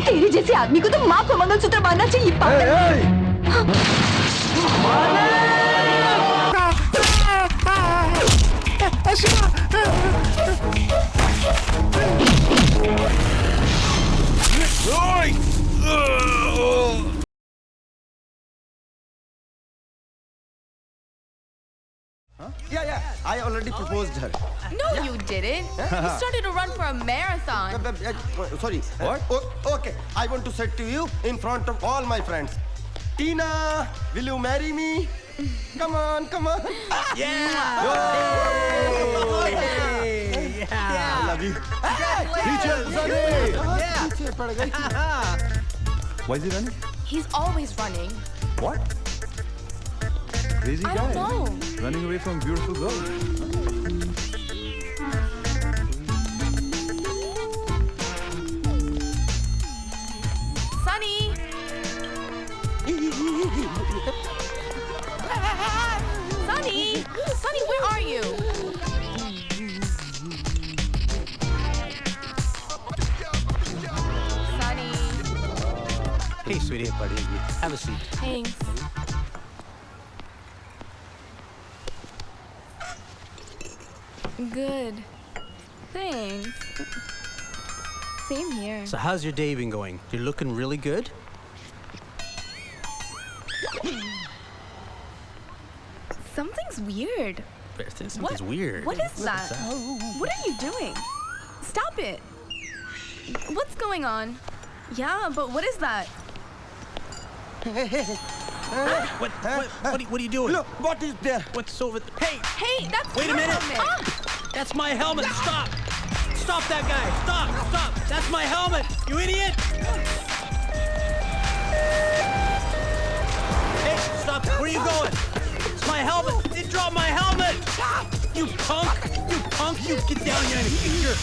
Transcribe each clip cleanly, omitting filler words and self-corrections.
तेरे जैसे आदमी को तो माँ को मंगलसूत्र बांधना चाहिए पागल। Yeah, I already proposed her. No, you didn't. You started to run for a marathon. Sorry. What? Okay, I want to say to you in front of all my friends. Tina, will you marry me? Come on. Yeah. I love you. Why is he running? He's always running. What? Crazy I guy. don't know. Running away from beautiful girls. Sunny! Sunny! Sunny, where are you? Sunny. Hey, sweetie, buddy. Have a seat. Thanks. Good. Thanks. Same here. So how's your day been going? You're looking really good. Something's weird. Something's weird. What is that? What are you doing? Stop it. What's going on? Yeah, but what is that? What are you doing? Look, what is there? What's over there? Hey! Hey, that's Wait a your minute. helmet. That's my helmet! Stop! Stop that guy! Stop! That's my helmet! You idiot! Hey, stop! Where are you going? It's my helmet! You drop my helmet! You punk! You get down here and get your...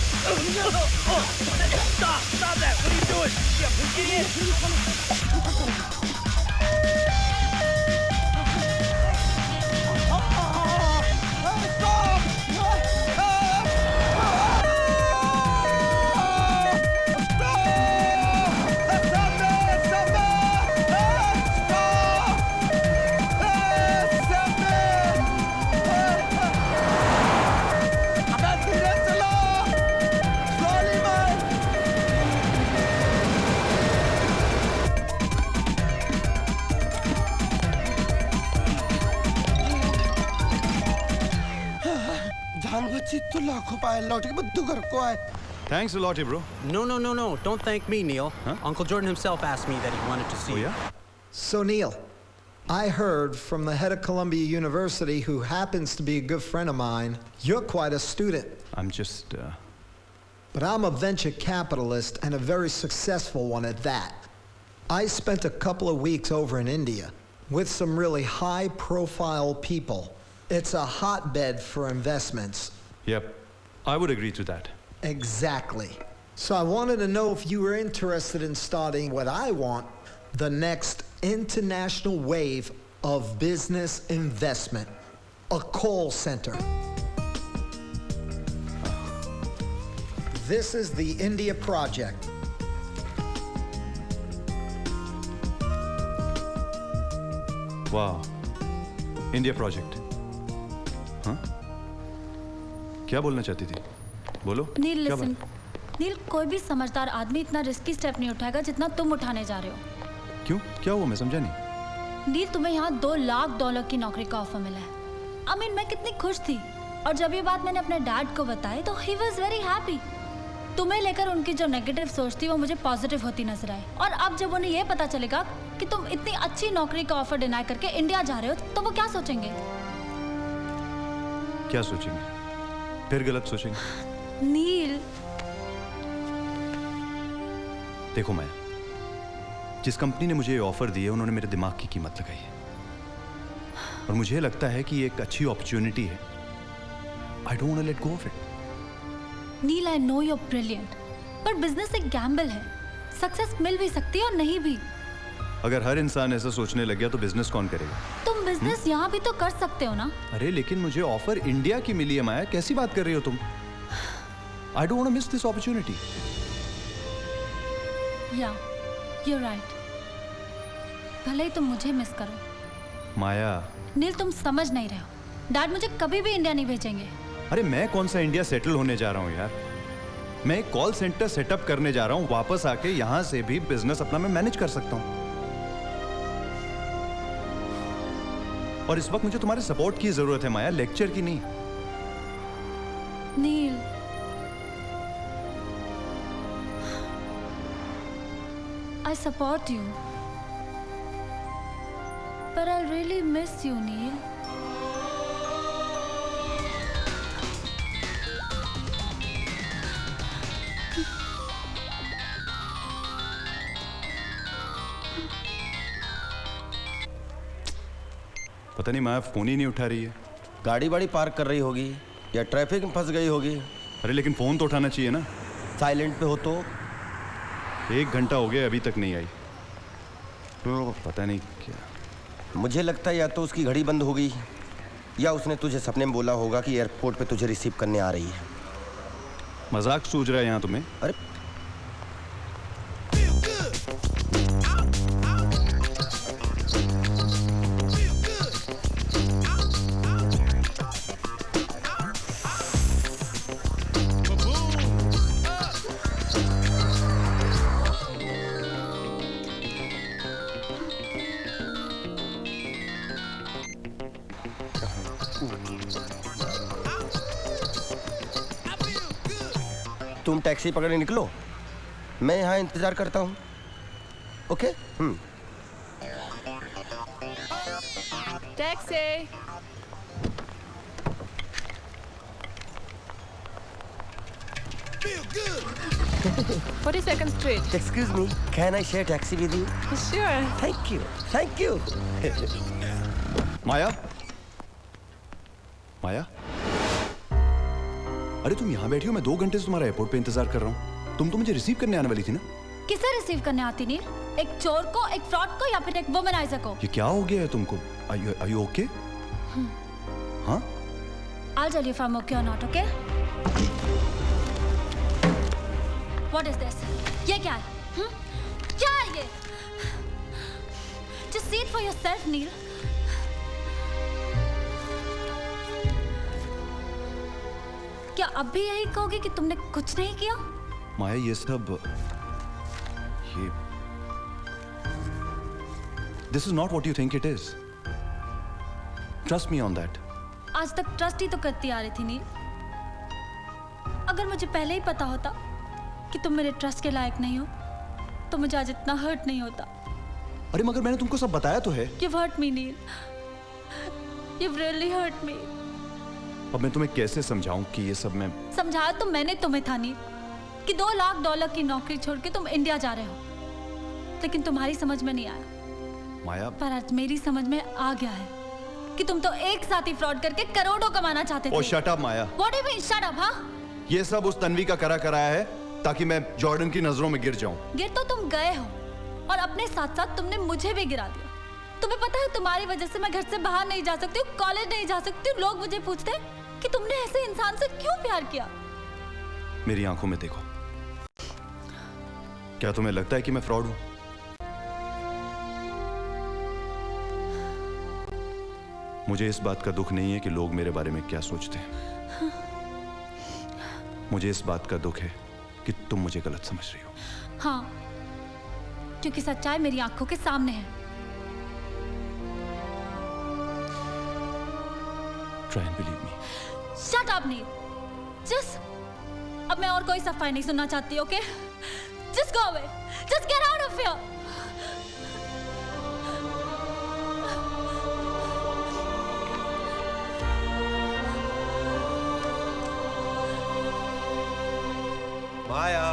Stop that! What are you doing? You idiot! Thanks a lot, bro. No. Don't thank me, Neil. Huh? Uncle Jordan himself asked me that he wanted to see Oh, you. yeah? So, Neil, I heard from the head of Columbia University, who happens to be a good friend of mine, you're quite a student. I'm just, But I'm a venture capitalist and a very successful one at that. I spent a couple of weeks over in India with some really high-profile people. It's a hotbed for investments. Yep. I would agree to that. Exactly. So I wanted to know if you were interested in starting what I want, the next international wave of business investment, a call center. This is the India project. Wow. India project. हाँ? क्या बोलना चाहती थी? बोलो. Neil, क्या listen. नील, कोई भी समझदार आदमी इतना रिस्की स्टेप नहीं उठाएगा जितना तुम उठाने जा रहे हो। क्यों, क्या हुआ? मैं समझा नहीं। नील, तुम्हें यहाँ $2 लाख की नौकरी का ऑफर मिला है। मैं कितनी खुश थी, और जब ये बात मैंने अपने डैड को बताई तो ही वॉज वेरी हैप्पी। तुम्हें लेकर उनकी जो नेगेटिव सोच थी वो मुझे पॉजिटिव होती नजर आई। और अब जब उन्हें ये पता चलेगा कि तुम इतनी अच्छी नौकरी का ऑफर डिनाई करके इंडिया जा रहे हो, तो वो क्या सोचेंगे? क्या सोचेंगे? फिर गलत सोचेंगे। नील, देखो मैं, जिस कंपनी ने मुझे ये ऑफर दी है उन्होंने मेरे दिमाग की कीमत लगाई है, और मुझे लगता है कि ये एक अच्छी अपॉर्चुनिटी है। I don't want to let go of it. Neel, I know you are brilliant, पर बिजनेस एक गैम्बल है। सक्सेस मिल भी सकती है और नहीं भी। अगर हर इंसान ऐसा सोचने लग गया तो बिजनेस कौन करेगा? तुम बिजनेस यहाँ भी तो कर सकते हो ना। अरे लेकिन मुझे ऑफर इंडिया की मिली है माया, कैसी बात कर रही हो तुम? I don't want to miss this opportunity. Yeah, you right. भले ही तुम मुझे मिस करो। माया, नील, तुम समझ नहीं रहे हो। डैड मुझे कभी भी इंडिया नहीं भेजेंगे। अरे मैं कौन सा इंडिया सेटल होने जा रहा हूँ यार। मैं एक कॉल सेंटर सेटअप करने जा रहा हूँ, वापस आके यहाँ से भी बिजनेस अपना मैं मैनेज कर सकता हूँ। और इस वक्त मुझे तुम्हारे सपोर्ट की जरूरत है माया, लेक्चर की नहीं। नील, I support you, but I really miss you, Neil. पता नहीं माया फोन ही नहीं उठा रही है। गाड़ी वाड़ी पार्क कर रही होगी या ट्रैफिक में फंस गई होगी। अरे लेकिन फोन तो उठाना चाहिए ना। साइलेंट पे हो तो। 1 घंटा हो गया अभी तक नहीं आई। पता नहीं क्या। मुझे लगता है या तो उसकी घड़ी बंद हो गई या उसने तुझे सपने में बोला होगा कि एयरपोर्ट पे तुझे रिसीव करने आ रही है। मजाक सूझ रहा है यहाँ तुम्हें? अरे तुम टैक्सी पकड़े निकलो, मैं यहाँ इंतजार करता हूँ। Okay? Taxi. 42nd Street. Excuse me, can I share taxi with you? Sure. Thank you, thank you. माया, माया, अरे तुम यहाँ बैठी हो, मैं 2 घंटे से तुम्हारा एयरपोर्ट पे इंतजार कर रहा हूँ। तुम तो मुझे रिसीव करने आने वाली थी ना? किसे रिसीव करने आती नील? एक चोर को, एक फ्रॉड को, या फिर एक वुमनाइजर को? ये क्या हो गया है तुमको? Are you okay? हाँ? I'll tell you if I'm okay or not, okay? What is this? ये क्या है? क्या है ये? Just see it for yourself, Neil. क्या अब भी यही कहोगे कि तुमने कुछ नहीं किया? माया ये This is not what you think it is. Trust me on that. आज तक ट्रस्ट ही तो करती आ रही थी नील। अगर मुझे पहले ही पता होता कि तुम मेरे ट्रस्ट के लायक नहीं हो, तो मुझे आज इतना हर्ट नहीं होता। अरे मगर मैंने तुमको सब बताया तो है। You've hurt me, Neil. You've really hurt me. अब मैं तुम्हें कैसे समझाऊं कि ये सब मैं... समझाया तो मैंने तुम्हें था नील कि $2 लाख की नौकरी छोड़ के तुम इंडिया जा रहे हो, लेकिन तुम्हारी समझ में नहीं आया। माया, पर आज मेरी समझ में आ गया है कि तुम तो एक साथ ही फ्रॉड करके करोड़ों कमाना चाहते थे। Oh shut up Maya. What do you mean shut up, हाँ? ये सब उस तन्वी का कराया है ताकि मैं जॉर्डन की नजरों में गिर जाऊं। गिर तो तुम गए हो, और अपने साथ साथ तुमने मुझे भी गिरा दिया। तुम्हें पता है तुम्हारी वजह से मैं घर से बाहर नहीं जा सकती हूँ, कॉलेज नहीं जा सकती हूँ। लोग मुझे पूछते हैं कि तुमने ऐसे इंसान से क्यों प्यार किया। मेरी आंखों में देखो, क्या तुम्हें लगता है कि मैं फ्रॉड हूं? मुझे इस बात का दुख नहीं है कि लोग मेरे बारे में क्या सोचते हैं। मुझे इस बात का दुख है कि तुम मुझे गलत समझ रही हो। हाँ, क्योंकि सच्चाई मेरी आंखों के सामने है। Try and believe me. Shut up, Neil. Just अब मैं और कोई सफाई नहीं सुनना चाहती, okay? Just go away. Just get out of here. Maya,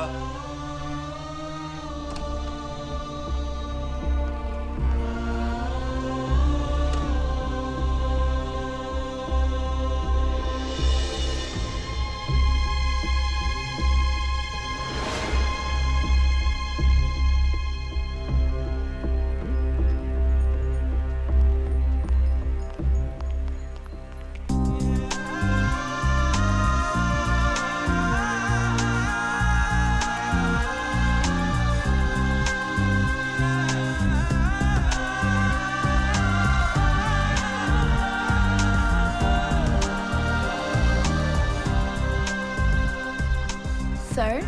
Sir,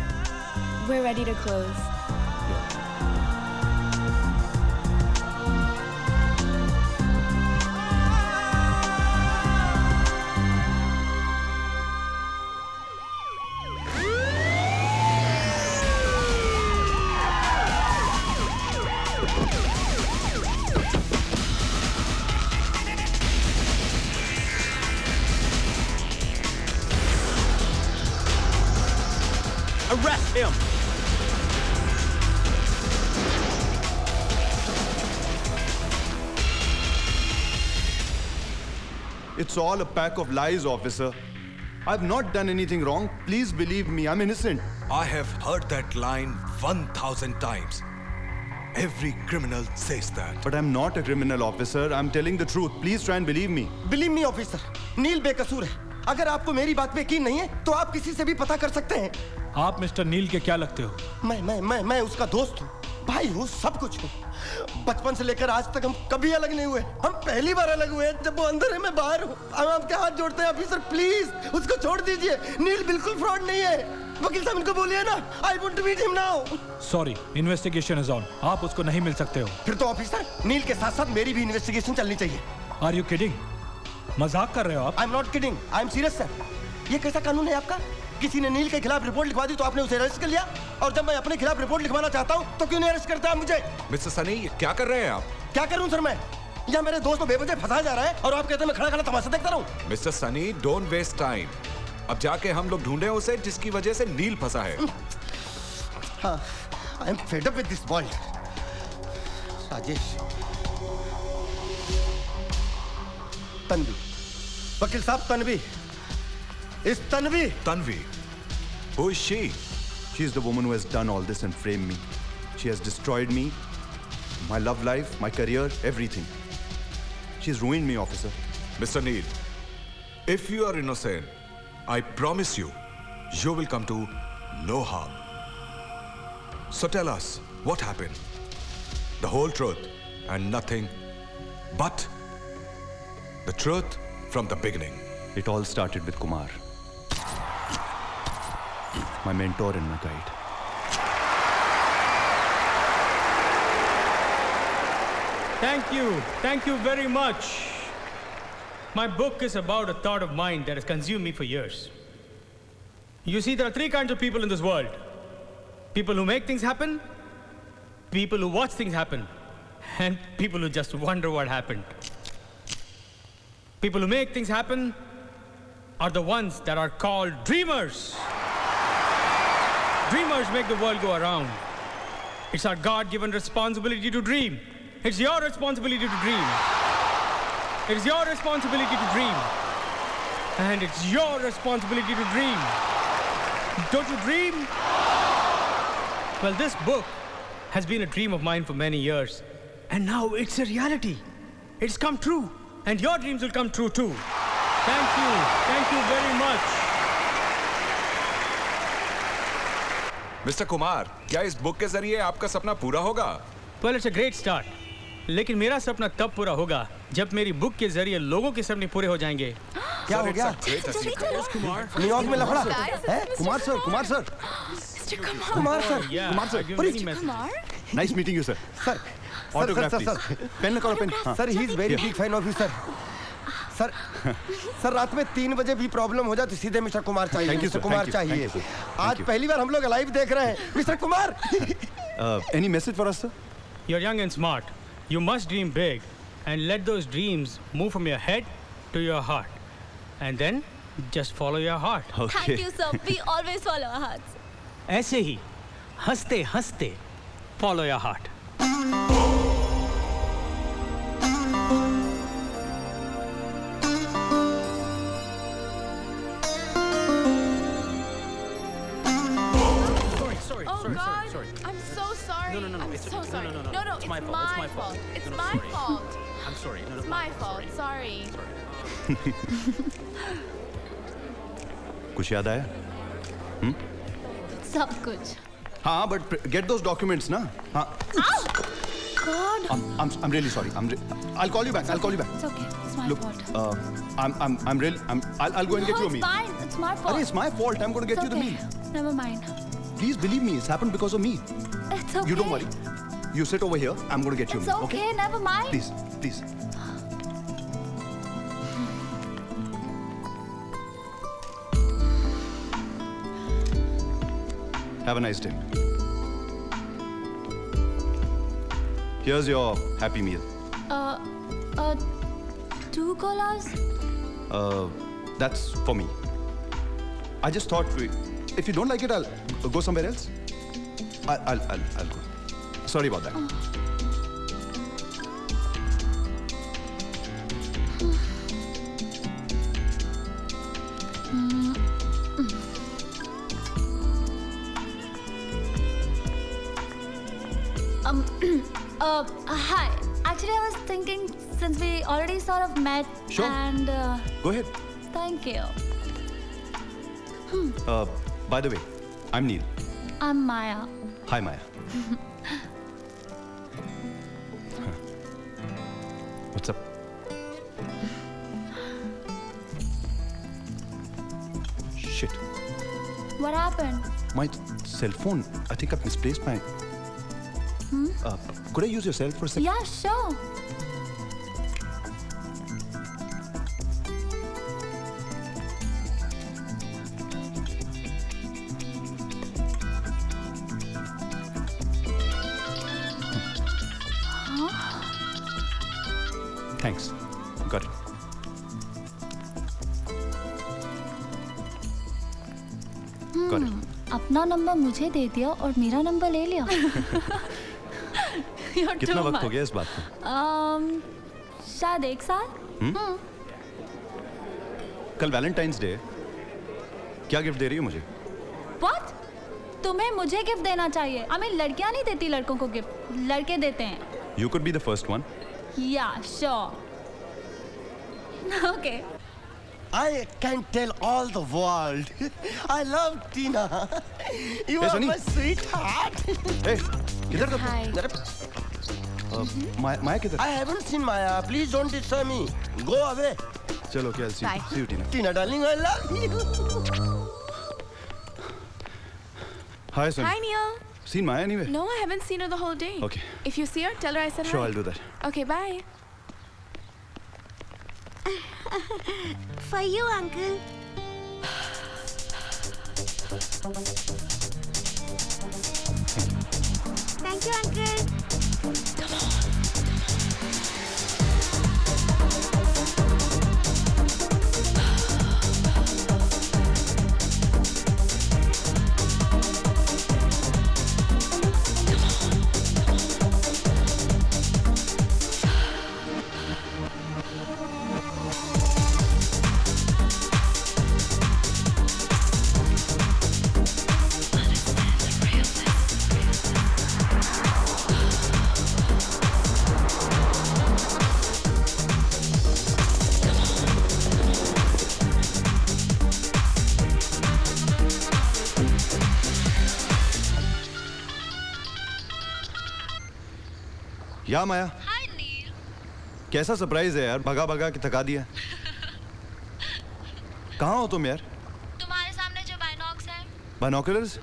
we're ready to close. Arrest him! It's all a pack of lies, officer. I've not done anything wrong. Please believe me, I'm innocent. I have heard that line 1,000 times. Every criminal says that. But I'm not a criminal, officer. I'm telling the truth. Please try and believe me. Believe me officer, Neel बेकसूर है। अगर आपको मेरी बात पे यकीन नहीं है तो आप किसी से भी पता कर सकते हैं। आप मिस्टर नील के क्या लगते हो? मैं उसका दोस्त हूँ, भाई हूँ, सब कुछ हूँ। बचपन से लेकर आज तक हम कभी अलग नहीं हुए। हम पहली बार अलग हुए हैं जब वो अंदर है, मैं बाहर हूँ। हम आपके हाथ जोड़ते हैं ऑफिसर, प्लीज उसको छोड़ दीजिए। नील बिल्कुल फ्रॉड नहीं है। वकील साहब इनको बोलिए ना, I want to meet him now. Sorry, investigation is on. आप उसको नहीं मिल सकते हो। फिर तो ऑफिसर नील के साथ साथ मेरी भी इन्वेस्टिगेशन चलनी चाहिए। Are you kidding? मजाक कर रहे हो आप? I am not kidding, I am serious sir. ये कैसा कानून है आपका? किसी ने नील के खिलाफ रिपोर्ट लिखवा दी तो आपने उसे अरेस्ट कर लिया, और जब मैं अपने खिलाफ रिपोर्ट लिखवाना चाहता हूँ तो क्यों नहीं अरेस्ट करता मुझे? मिस्टर सनी, ये क्या कर रहे हैं आप? क्या करूँ सर मैं? या मेरे दोस्त को बेवजह फंसाया जा रहा है और आप कहते हैं मैं खड़ा खड़ा तमाशा देखता रहूं? Mister Sunny, don't waste time. अब जाके हम लोग ढूंढे उसे जिसकी वजह से नील फंसा है। हाँ, I am fed up with this world. Rajesh, Tanvi, वकील साहब, तन्वी, इस Tanvi. Tanvi, who is she? She's the woman who has done all this and framed me. She has destroyed me, my love life, my career, everything. She's ruined me, officer. Mr. Neil, if you are innocent, I promise you, you will come to no harm. So tell us, what happened? The whole truth and nothing but the truth from the beginning. It all started with Kumar, my mentor and my guide. Thank you very much. My book is about a thought of mine that has consumed me for years. You see, there are three kinds of people in this world. People who make things happen, people who watch things happen, and people who just wonder what happened. People who make things happen are the ones that are called dreamers. Dreamers make the world go around. It's our God-given responsibility to dream. It's your responsibility to dream. It's your responsibility to dream. And it's your responsibility to dream. Don't you dream? Well, this book has been a dream of mine for many years. And now it's a reality. It's come true. And your dreams will come true too. Thank you. Thank you very much. Mister Kumar, क्या इस book के जरिए आपका सपना पूरा होगा? Well, it's a great start. लेकिन मेरा सपना तब पूरा होगा जब मेरी बुक के जरिए लोगों के सपने पूरे हो जाएंगे। क्या हो गया? न्यूयॉर्क में लफड़ा है? Kumar sir, Kumar sir, Mr. Kumar. Kumar sir, Yeah, Kumar sir. I've given any message. Kumar? Nice meeting you sir. Sir autograph sir please. Pen लगाओ, pen. Sir he is very big fan of you sir. Sir sir रात में 3 बजे भी problem हो जाए तो सीधे mister Kumar चाहिए. Thank you, mister sir. Kumar Thank you. चाहिए. Thank you, sir. आज Thank you. पहली बार हम लोग लाइव देख रहे हैं. Mister Kumar. Any message for us sir? You're young and smart. You must dream big and let those dreams move from your head to your heart. And then just follow your heart. Thank you, sir. We always follow our hearts. ऐसे ही हंसते हंसते follow your heart. Oh God! I'm so sorry. No, I'm it's so okay. sorry. No, No, it's it's my my fault. fault. It's No, my sorry. fault. I'm sorry. No, It's my fault. Sorry. कुछ याद आया? सब कुछ. हाँ, but get those documents ना. हाँ. God. I'm really sorry. I'll call you back. I'll call you back. It's okay. It's my Look, fault. I'll go and get No, you a it's meal. fine. It's my fault. Arey, it's my fault. I'm going to get It's you the okay. meal. Never mind. Please believe me. It's happened because of me. It's okay. You don't worry. You sit over here. I'm going to get you a It's meal. okay. Never mind. Please, please. Have a nice day. Here's your happy meal. 2 colas? That's for me. I just thought, if you don't like it, I'll go somewhere else. I'll go. Sorry about that. Hi. Actually, I was thinking since we already sort of met. Sure. And Go ahead. thank you. By the way, I'm Neil. I'm Maya. Hi, Maya. What's up? Shit. What happened? My cell phone. I think I've misplaced my. Could I use your cell for a second? Yeah, sure. Thanks. Got it. Got it. अपना number मुझे दे दिया और मेरा number ले लिया. You're कितना too वक्त हो much. गया इस बात को? शायद 1 साल. कल वैलेंटाइंस डे. क्या गिफ्ट दे रही हो मुझे? What? तुम्हें मुझे गिफ्ट देना चाहिए. I mean, लड़कियां नहीं देती लड़कों को गिफ्ट. लड़के देते हैं. You could be the first one. Yeah, sure. Okay. I can tell all the world. I love Tina. You Hey, are Sunny. my sweetheart. Hey, किधर था? Hi. माया किधर? I haven't seen Maya. Please don't disturb me. Go away. चलो क्या see Bye. you Tina. Tina, darling, I love you. Hi, Hi Sunny. Neil. Seen Maya anyway? No, I haven't seen her the whole day. Okay. If you see her, tell her I said Sure, hi. I'll do that. Okay, bye. For you, uncle. Thank you, uncle. या माया. कैसा surprise है यार. भगा भगा के थका दिया. कहाँ हो तुम यार? तुम्हारे सामने जो बाइनॉक्स है। बाइनोकुलर्स?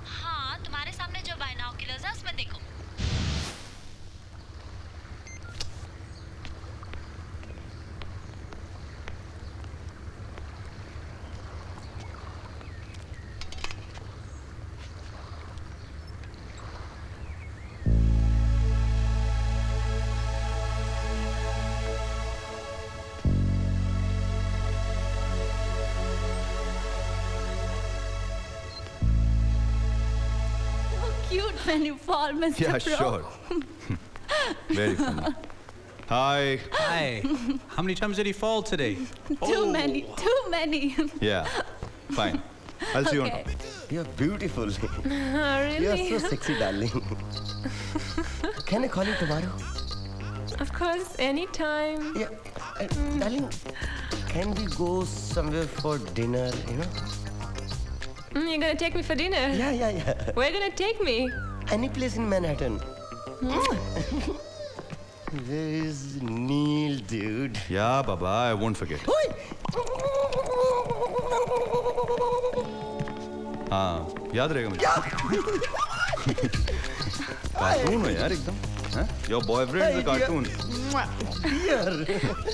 हाँ, तुम्हारे सामने जो बाइनॉकुलर्स है उसमें देखो। Cute when you fall, Mr. Yeah, Pro. sure. Very funny. Hi. Hi. How many times did he fall today? Too many, too many. Yeah. Fine. I'll see you on Okay. top. You're beautiful. Really? You're so sexy, darling. Can I call you tomorrow? Of course, anytime. Yeah, darling. Can we go somewhere for dinner? You know? You're gonna take me for dinner? Yeah. Where you gonna take me? Any place in Manhattan. Where is Neil, dude? Yeah, Baba, I won't forget. हाँ, याद रहेगा मुझे. Cartoon हो यार एकदम. हाँ? Your boyfriend is a cartoon.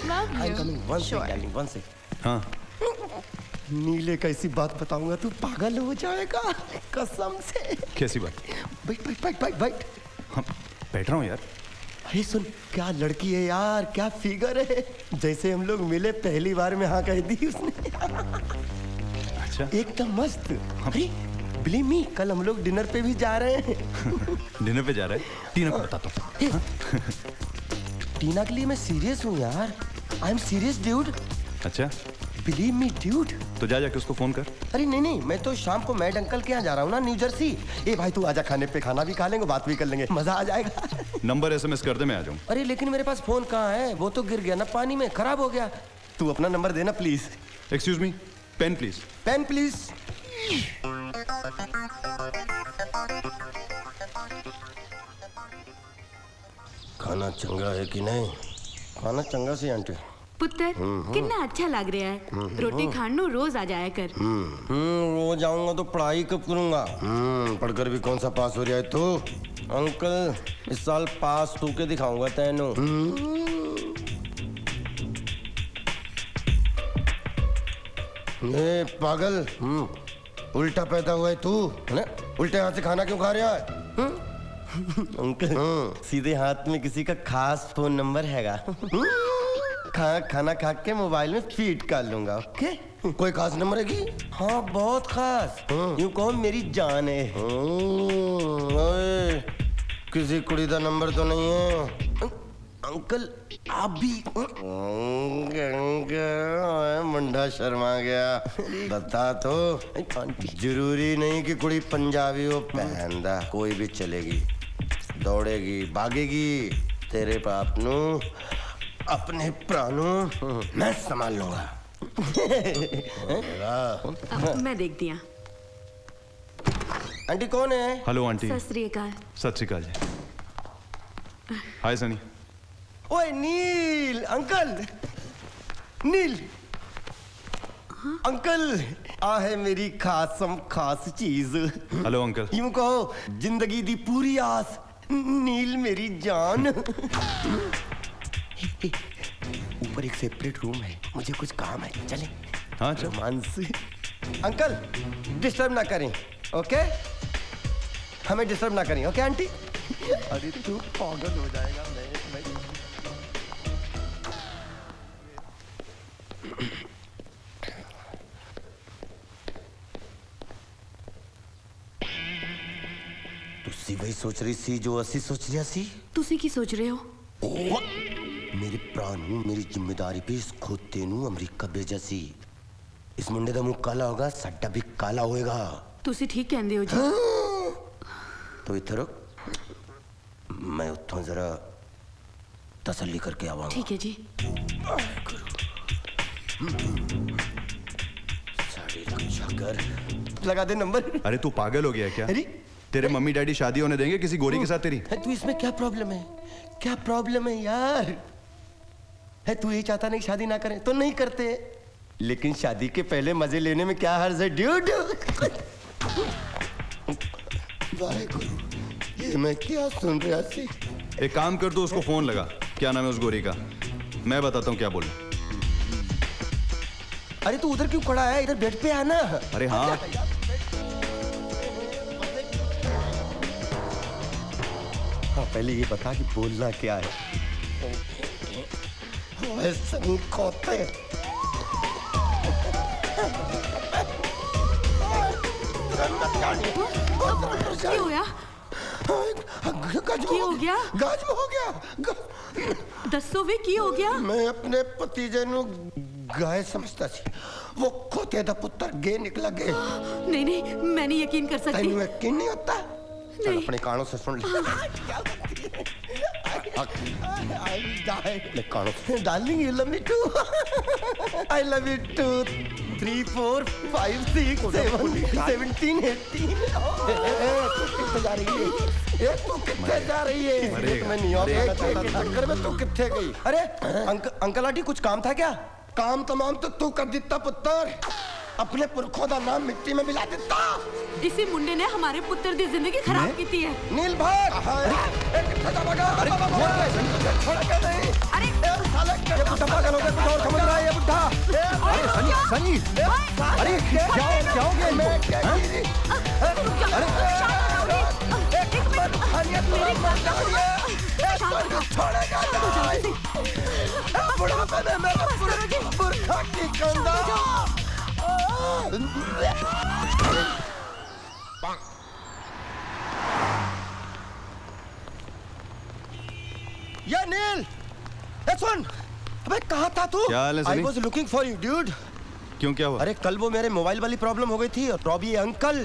Love I'm you. coming. One sec, darling. One sec. हाँ. नीले कैसी बात बताऊंगा तू पागल हो जाएगा कसम से. कैसी बात? बैठ. हाँ, बैठ रहा हूँ यार. अरे सुन, क्या लड़की है यार, क्या फिगर है. जैसे हम लोग मिले पहली बार में हाँ कह दी उसने. अच्छा. एकदम मस्त. अरे बिलीव मी, कल हम लोग डिनर पे भी जा रहे हैं. डिनर पे जा रहा है? टीना को बताता हूँ. टीना के लिए मैं सीरियस हूँ यार. I am serious dude. अच्छा. Believe me dude. तो जा जाके उसको फोन कर. अरे नहीं, मैं तो शाम को मैड अंकल के यहाँ जा रहा हूँ ना, न्यू जर्सी. ए भाई तू आजा, खाने पे खाना भी खा लेंगे, बात भी कर लेंगे, मजा आ जाएगा. नंबर SMS कर दे, मैं आ जाऊँ. अरे लेकिन मेरे पास फोन कहाँ है, वो तो गिर गया ना पानी में, खराब हो गया. तू अपना नंबर देना please. Excuse me, pen please. Pen please. खाना चंगा है कि नहीं? खाना चंगा सी आंटी. पुत्र कितना अच्छा लग रहा है. रोटी खानू रोज आ जाया कर. रोज आऊंगा तो पढ़ाई कब करूंगा? पढ़कर भी कौन सा पास हो जाए तू? अंकल इस साल पास तू के दिखाऊंगा तेनू. ए पागल, उल्टा पैदा हुआ है तू, है ना? उल्टे हाथ से खाना क्यों खा रहा है? अंकल सीधे हाथ में किसी का खास फोन नंबर हैगा. खाना खा के मोबाइल में फीड कर लूंगा. ओके? कोई खास नंबर है कि? हाँ बहुत खास. यूं कहो मेरी जान है. ओए, किसी कुड़ी का नंबर तो नहीं है? अंकल आप भी. मुंडा शर्मा गया. बता तो. जरूरी नहीं कि कुड़ी पंजाबी हो, पहनदा कोई भी चलेगी, दौड़ेगी, भागेगी. तेरे बाप नू अपने प्राणों मैं संभाल लूंगा. मैं देख दिया. आंटी कौन है? Hello aunty. सत श्री अकाल. सत श्री अकाल जी. हाय सनी. ओए नील अंकल. नील अंकल आ है मेरी खासम खास चीज. Hello uncle. यूं कहो जिंदगी दी पूरी आस. नील मेरी जान. ऊपर एक सेपरेट रूम है, मुझे कुछ काम है, चले? हाँ चल. रोमांस. अंकल डिस्टर्ब ना करें, ओके? हमें डिस्टर्ब ना करें, ओके आंटी? अरे तू पागल हो जाएगा. मैं तुसी वही सोच रही सी जो असी सोच रहा सी. तुसी की सोच रहे हो? मेरे प्राणों मेरी जिम्मेदारी पे इस खोते नू अमेरिका भेजा सी. इस मुंडे दा मुंह काला होगा, साडा भी काला होएगा. तुसी ठीक कहंदे हो जी. तो इधर रुक, मैं उठूं जरा तसल्ली करके आवांगा. ठीक है जी. साड़ी रक्षा कर. लगा दे नंबर. अरे तू पागल हो गया क्या? अरे तेरे मम्मी डैडी शादी होने देंगे किसी गोरी के साथ तेरी? तू इसमें क्या प्रॉब्लम है? क्या प्रॉब्लम है यार? है तू ही चाहता नहीं शादी ना करें तो नहीं करते. लेकिन शादी के पहले मजे लेने में क्या हर्ज है ड्यूड? वाहेगुरु, ये मैं क्या सुन रहा थी? एक काम कर दो, उसको फोन लगा। क्या नाम है उस गोरी का? मैं बताता हूँ क्या बोलना। अरे तू उधर क्यों खड़ा है? इधर बेड पे आना। अरे हाँ, हाँ पहले ये बता कि बोलना क्या है। ऐसा नहीं खोते। ਕੀ ਹੋਇਆ? ਕੀ ਹੋ ਗਿਆ? गाज हो गया। ਦੱਸੋ ਵੀ ਕੀ ਹੋ ਗਿਆ? मैं अपने भतीजे नु गाय समझता सी, वो खोते दा पुत्र गे निकला गे। नहीं नहीं, मैं नहीं यकीन कर सकती। तेनू यकीन नहीं होता? चल नहीं। अपने कानों से सुन ले। अपने कानों से। Darling you love me too. I love you too. 3 4 5 6 7 17 18। तू किथे जा रही है? ये तू किथे जा रही है? मैं न्यूयॉर्क के चक्कर में तू किथे गई? अरे अंकल आंटी कुछ काम था क्या? काम तमाम तो तू कर दिता पुत्र। अपने पुरखों का नाम मिट्टी में मिला देता। इसी मुंडे ने हमारे पुत्र दी जिंदगी खराब की थी है। नील भाग। अरे छोड़ के नहीं। अरे साले ये बुढ़ा पागल हो गया, कुछ और समझ रहा है ये बुढ़ा। अरे सनी, सनी, अरे क्या हो गया? मैं क्या की? अरे छोड़ेगा नहीं। बुढ़ापे में मेरा पुरखा की कंधा। या नील, सुन। अबे कहाँ था तू? क्या हाल है Sunny? I was looking for you, dude. क्यों, क्या हुआ? अरे कल वो मेरे मोबाइल वाली प्रॉब्लम हो गई थी और रॉबी अंकल।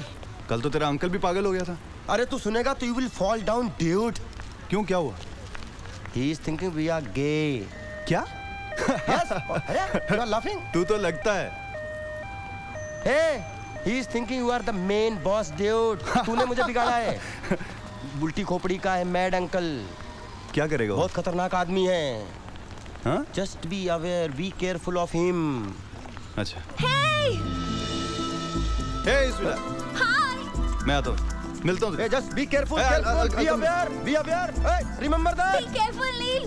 कल तो तेरा अंकल भी पागल हो गया था। अरे तू सुनेगा तो you will fall down, dude. क्यों, क्या हुआ? He is thinking we are gay. क्या? Yes. अरे you are laughing. तू तो लगता है। Hey, he is thinking you are the main boss, dude. तूने मुझे बिगाड़ा है। बुल्टी खोपड़ी का है मैड अंकल। क्या करेगा वो? बहुत खतरनाक आदमी है। हाँ? Just be aware, be careful of him. अच्छा। Hey! Hey, स्वीटा। Hi! मैं आता हूँ, मिलता हूँ। Hey, just be careful, Hey, careful. I'll Be come. aware, be aware. Hey, remember that. Be careful, Neil.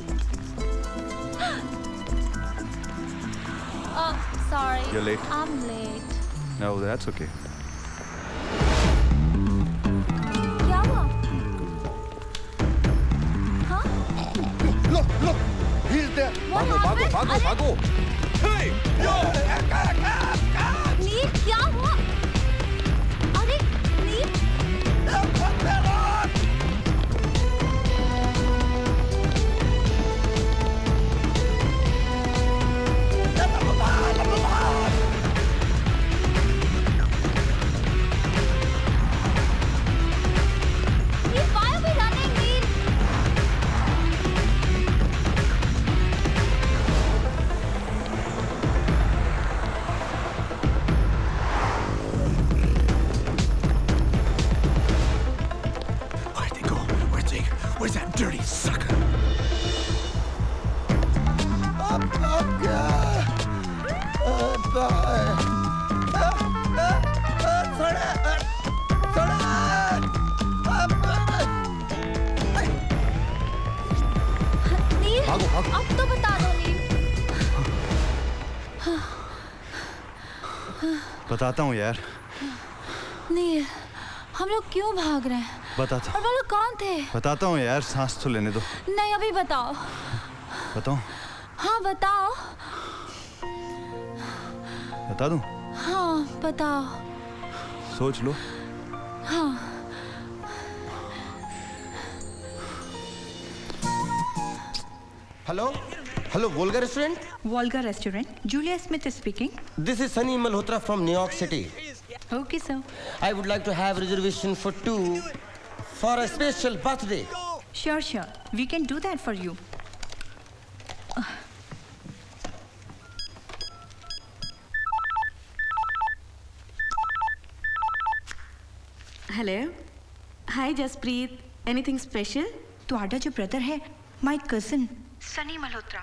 Oh, sorry. You're late. I'm late. No, that's okay. क्या हुआ? हाँ? Look, look. He's there. What happened? अरे, भागो। Hey! Yo! नील क्या हुआ? अरे नील why are we running, Neil? Where'd they go? Where's that dirty sucker? नील अब तो बता दो नील। बताता हूँ यार, नील हम लोग क्यों भाग रहे हैं? बताता और वो लोग कौन थे? बताता हूँ यार, सांस तो लेने दो। नहीं अभी बताओ। बताऊँ? हाँ बताओ। बता दूँ? हाँ बताओ। सोच लो। हाँ Hello? Hello, Volga Restaurant? Volga Restaurant. Julia Smith is speaking. This is Sunny Malhotra from New York City. Okay, sir. I would like to have reservation for 2 for a special birthday. Sure, sure. We can do that for you. Hello. Hi, Jaspreet. Anything special? ਤੁਹਾਡਾ ਜੋ brother ਹੈ, my cousin, Sunny Malhotra.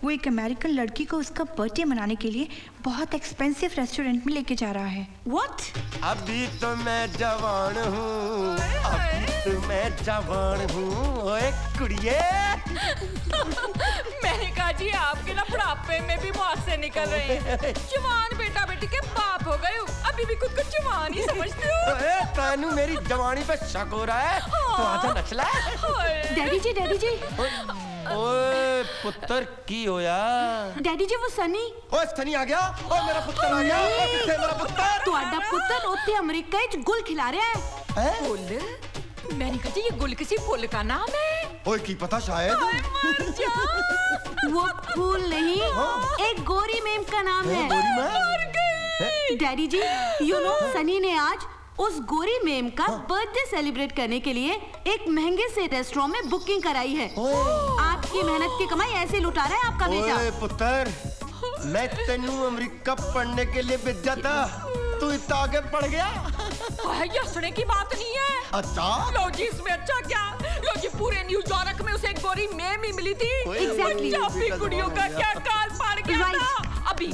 वो एक American लड़की को उसका birthday मनाने के लिए बहुत एक्सपेंसिव रेस्टोरेंट में लेके जा रहा है। What? अभी तो मैं जवान हूँ, अभी तो मैं जवान हूँ, ओए कुड़िए। मैंने कहा जी आपके ना बुढ़ापे में भी मौत से निकल रहे हैं। जवान बेटा बेटी के बाप हो गए हो, अभी भी खुद को जवान ही समझते हो। ओए तानू मेरी जवानी पे शक हो रहा है, तो आजा नचला। डैडी जी ओए पुत्र की होया? डैडी जी वो सनी ओए सनी आ गया, ओए मेरा पुत्र आ गया, ओए किथे मेरा पुत्र? ਤੁਹਾਡਾ ਪੁੱਤਰ ਉੱਥੇ ਅਮਰੀਕਾ ਵਿੱਚ ਗੁਲ ਖਿਲਾ ਰਿਹਾ ਹੈ। हैं? गुल? मैंने कहा जी ये गुल किसी फूल का नाम है। ओए की पता शायद। वो फूल नहीं, एक गोरी मेम का नाम है। गोरी ma'am? Daddy ji you know Sunny ने आज उस गोरी मेम का बर्थडे सेलिब्रेट करने के लिए एक महंगे से रेस्टोरेंट में बुकिंग कराई है। आपकी मेहनत की कमाई ऐसे लुटा रहा है आपका बेटा। ओए पुत्र, मैं तेनू अमेरिका पढ़ने के लिए भेजा था, तू इतना आगे पढ़ गया। ये हंसने की बात नहीं है। अच्छा? लो जी इसमें अच्छा क्या? लो जी पूरे न्यूयॉर्क में उसे एक गोरी मेम ही मिली थी। Exactly. पंजाबी कुड़ियों का क्या काल पड़ गया था। अभी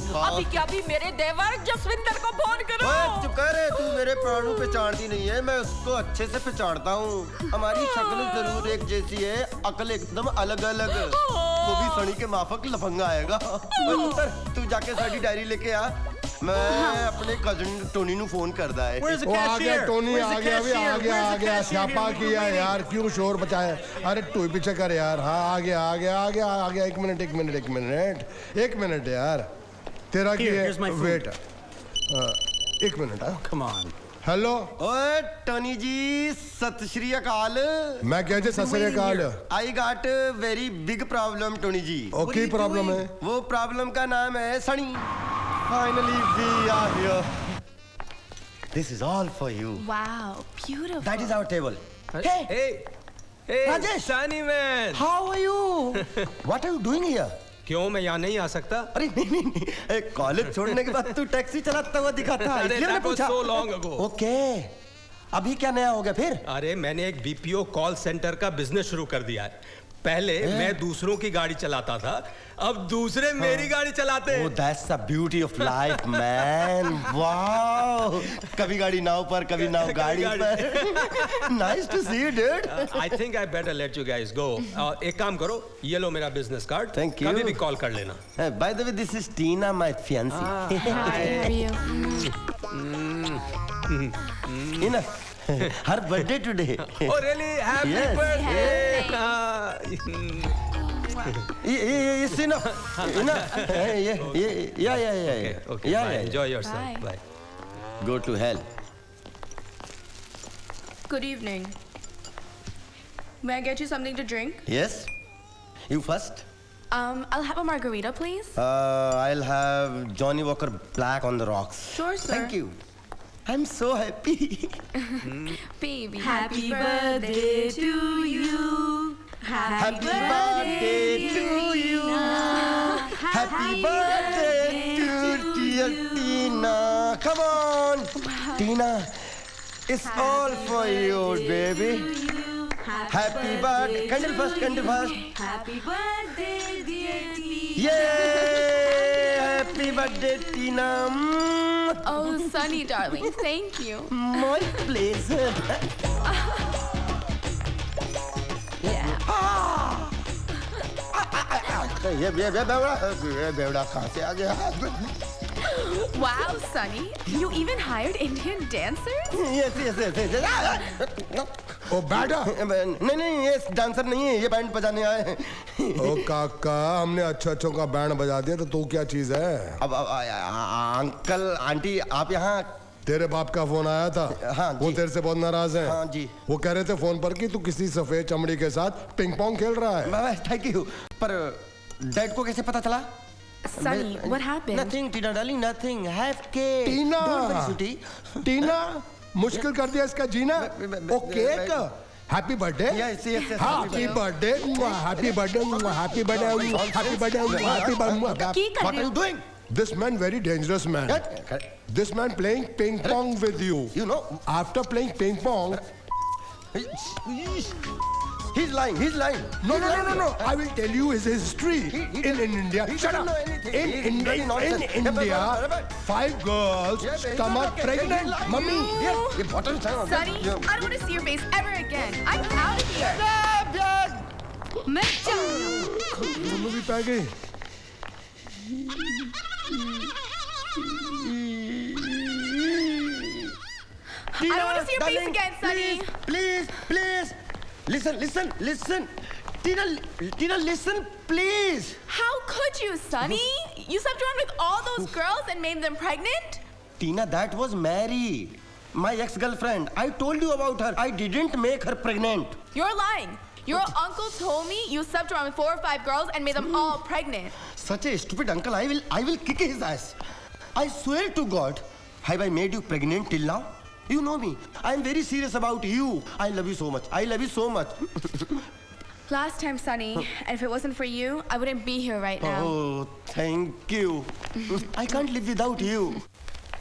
क्या अभी मेरे देवर जसविंदर को फोन करो। ओए चुप कर, तू मेरे प्राणों पहचानती नहीं है, मैं उसको अच्छे से पहचानता हूँ। हमारी शक्ल जरूर एक जैसी है, अकल एकदम अलग अलग। वो भी सनी के माफक लफंगा आएगा। ओए पुत्र, तू जाके साडी डायरी लेके आ, मैं अपने कजन टोनी नु फोन करदा है। Where's the वो आ गया cashier? Tony, Where's uh the गया अभी, cashier? आ गया Where's आ the गया cashier? स्यापा Where's the किया cashier? यार, क्यों शोर मचाया? अरे तू पीछे कर यार। हाँ आ गया आ गया आ गया आ गया, एक मिनट यार, तेरा की Here, है? here's my food. वेट, एक मिनट। हाँ Come on. हेलो, ओए टोनी जी सत श्री अकाल। मैं कह जे सत श्री अकाल। I got very big problem Tony ji. Okay problem है? वो प्रॉब्लम का नाम है Sunny. Finally we are here. This is all for you. Wow, beautiful. That is our table. Hey, Rajesh. Sunny man. How are you? What are you doing here? क्यों मैं यहाँ नहीं आ सकता? अरे नहीं, कॉलेज छोड़ने के बाद तू टैक्सी चलाता हुआ दिखा था, अरे, इसलिए मैंने that was पूछा। so long ago. ओके, अभी क्या नया हो गया फिर? अरे मैंने एक बीपीओ कॉल सेंटर का बिजनेस शुरू कर दिया है। पहले मैं दूसरों की गाड़ी चलाता था, अब दूसरे मेरी गाड़ी चलाते हैं। Oh, that's the beauty of life, man. Wow. कभी गाड़ी नाव पर, कभी नाव गाड़ी पर। Nice to see you, dude. I think I better let you guys go. एक काम करो, ये लो मेरा बिजनेस कार्ड। Thank you. कभी भी कॉल कर लेना। By the way, this is Tina, my fiancée. Tina, her birthday today. Oh really? Happy Yes. birthday! Yes, Tina. Tina. Yeah. Okay, bye. Enjoy yourself. Bye. Bye. Go to hell. Good evening. May I get you something to drink? Yes. You first. I'll have a margarita, please. I'll have Johnny Walker Black on the rocks. Sure, sir. Thank you. I'm so happy. Baby, Happy birthday to you. Happy birthday to you. Happy birthday to dear Tina. Come on, Tina. It's all for you, baby. Happy birthday. Candle first, candle first. Happy birthday dear Tina. Yay! Happy birthday, Tina. Oh, Sunny, darling, thank you. My pleasure. ये बेवड़ा कहाँ से आ गया? Wow, Sunny, you even hired Indian dancers? Yes. ओ बैठा। नहीं, ये dancer नहीं है, ये बैंड बजाने आए हैं। ओ काका, हमने अच्छों का बैंड बजा दिया तो तू क्या चीज है? अब अंकल आंटी आप यहाँ? तेरे बाप का फोन आया था। हाँ वो जी। तेरे से बहुत नाराज है। हाँ जी। वो कह रहे थे फोन पर कि तू किसी सफेद चमड़ी के साथ पिंग पोंग खेल रहा है। थैंक यू, पर डैड को कैसे पता चला? Sunny, what happened? Nothing, Tina darling, nothing. Have cake. Tina, Don't worry, sweetie. टीना, मुश्किल कर दिया इसका जीना। Oh cake, happy birthday. Yes. Happy birthday, happy birthday, happy birthday, happy birthday, happy birthday. की कर What रहे are हो? you doing? This man very dangerous man. This man playing ping pong with you. You know. After playing ping pong, He's lying. No. I will tell you his history. In India, shut up. In India, 5 girls come out pregnant. Mummy. ये bottle है ना? Sunny, I don't want to see your face ever again. I'm out of here. मैं चल रही हूँ। दोनों भी पै गए। I don't want to see your face again, Sunny. Please. Listen. Tina, listen, please. How could you, Sunny? You slept around with all those girls and made them pregnant? Tina, that was Mary, my ex-girlfriend. I told you about her. I didn't make her pregnant. You're lying. Your uncle told me you slept around with 4 or 5 girls and made them all pregnant. Such a stupid uncle. I will kick his ass. I swear to God, have I made you pregnant till now? You know me. I am very serious about you. I love you so much. Last time, Sunny, and if it wasn't for you, I wouldn't be here right now. Oh, thank you. I can't live without you.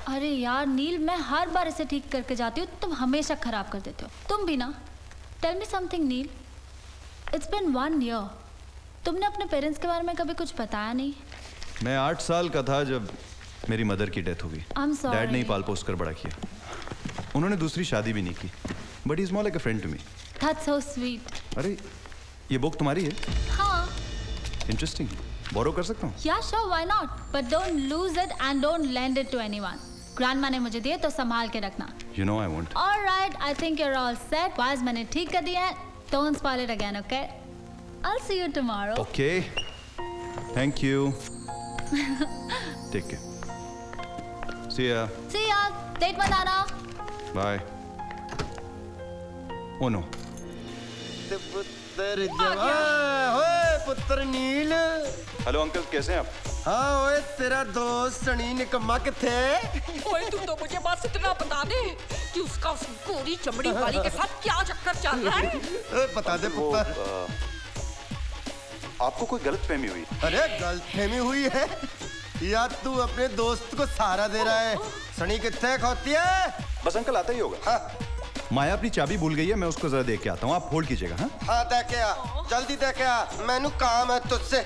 अरे यार नील, मैं हर बार इसे ठीक करके जाती हूँ, तुम हमेशा खराब कर देते हो। तुम भी ना। Tell me something, nil. It's been 1 year. तुमने अपने पेरेंट्स के बारे में कभी कुछ बताया नहीं? मैं 8 साल का था जब मेरी मदर की डेथ हो गई। I'm sorry. डैड ने ही पाल पोस कर बड़ा किया। उन्होंने दूसरी शादी भी नहीं की। But he's more like a friend to me. That's so sweet. अरे ये बुक तुम्हारी है? हाँ। Interesting. बोरो कर सकता हूँ? Yeah, sure, why not? But don't lose it and don't lend it to anyone. Grandma ने मुझे दिए तो संभाल के रखना। You know I won't. All right, I think you're all set. Wise मैंने ठीक कर दिया है। Don't spoil it again, okay? I'll see you tomorrow. Okay. Thank you. Take care. See ya. See ya. Date मत आना। Bye. Oh no. पुत्र जवान, ओए पुत्र नील। हेलो अंकल, कैसे हैं आप? हाँ ओए, तेरा दोस्त सनी निकम्मा किथे? ओए तू तो मुझे बस इतना बता दे कि उसका उस गोरी चमड़ी वाली के साथ क्या चक्कर चल रहा है? बता दे पुत्र। आपको कोई गलतफहमी हुई? अरे गलतफहमी हुई है या तू अपने दोस्त को सहारा दे रहा है? सनी किथे खोती है? बस अंकल आता ही होगा। हाँ। माया अपनी चाबी भूल गई है, मैं उसको जरा देख के आता हूँ, आप होल्ड कीजिएगा। हाँ देख के आ, जल्दी देख के आ, मैनू काम है तुझसे।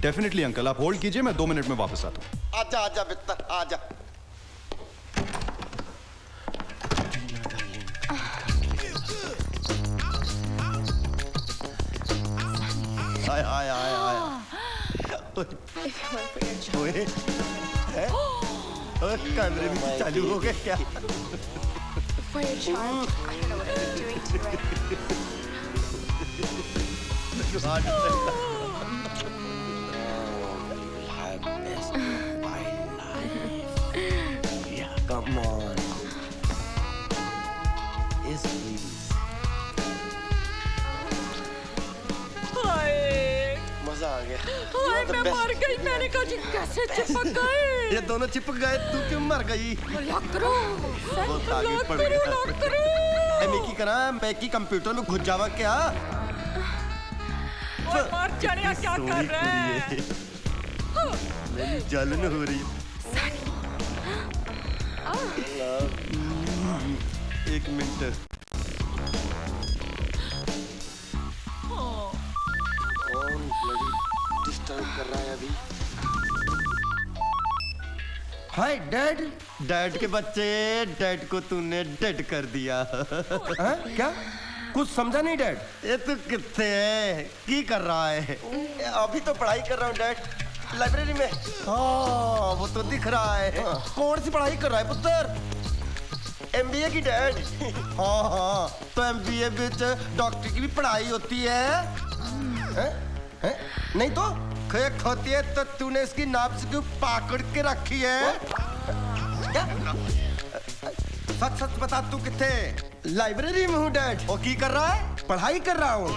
डेफिनेटली अंकल, आप होल्ड कीजिए, मैं 2 मिनट में वापस आता हूँ। आजा बित्ता, आजा। आय। कैमरे भी चालू हो गए क्या? For your charm, I don't know what you're doing to Come on. Yes, please. मजा आ गया। हाय मैं मर गई, मैंने कहा जी कैसे चिपक गए? ये दोनों चिपक गए, तू क्यों मर गई? लॉक करो, बहुत आगे पड़ गया। मैकी करा, मैकी कंप्यूटर में घुस जावा क्या? और मर जाने क्या कर रहे हैं? मेरी जलन हो रही है। एक मिनट। डिस्टर्ब कर रहा है अभी। Hi dad. डैड के बच्चे, डैड को तूने डेड कर दिया। हाँ? क्या कुछ समझा नहीं डैड? ये तू कितने है, की कर रहा है? अभी तो पढ़ाई कर रहा हूँ डैड, लाइब्रेरी में। हाँ वो तो दिख रहा है। कौन सी पढ़ाई कर रहा है पुत्र? MBA की डैड। हाँ तो MBA विच डॉक्टर की भी पढ़ाई होती है? हैं? नहीं तो खेक होती है तो तूने इसकी नाप से क्यों पाकड़ के रखी है? क्या? सच बता तू किथे? लाइब्रेरी में हूँ डैड। और की कर रहा है? पढ़ाई कर रहा हूँ।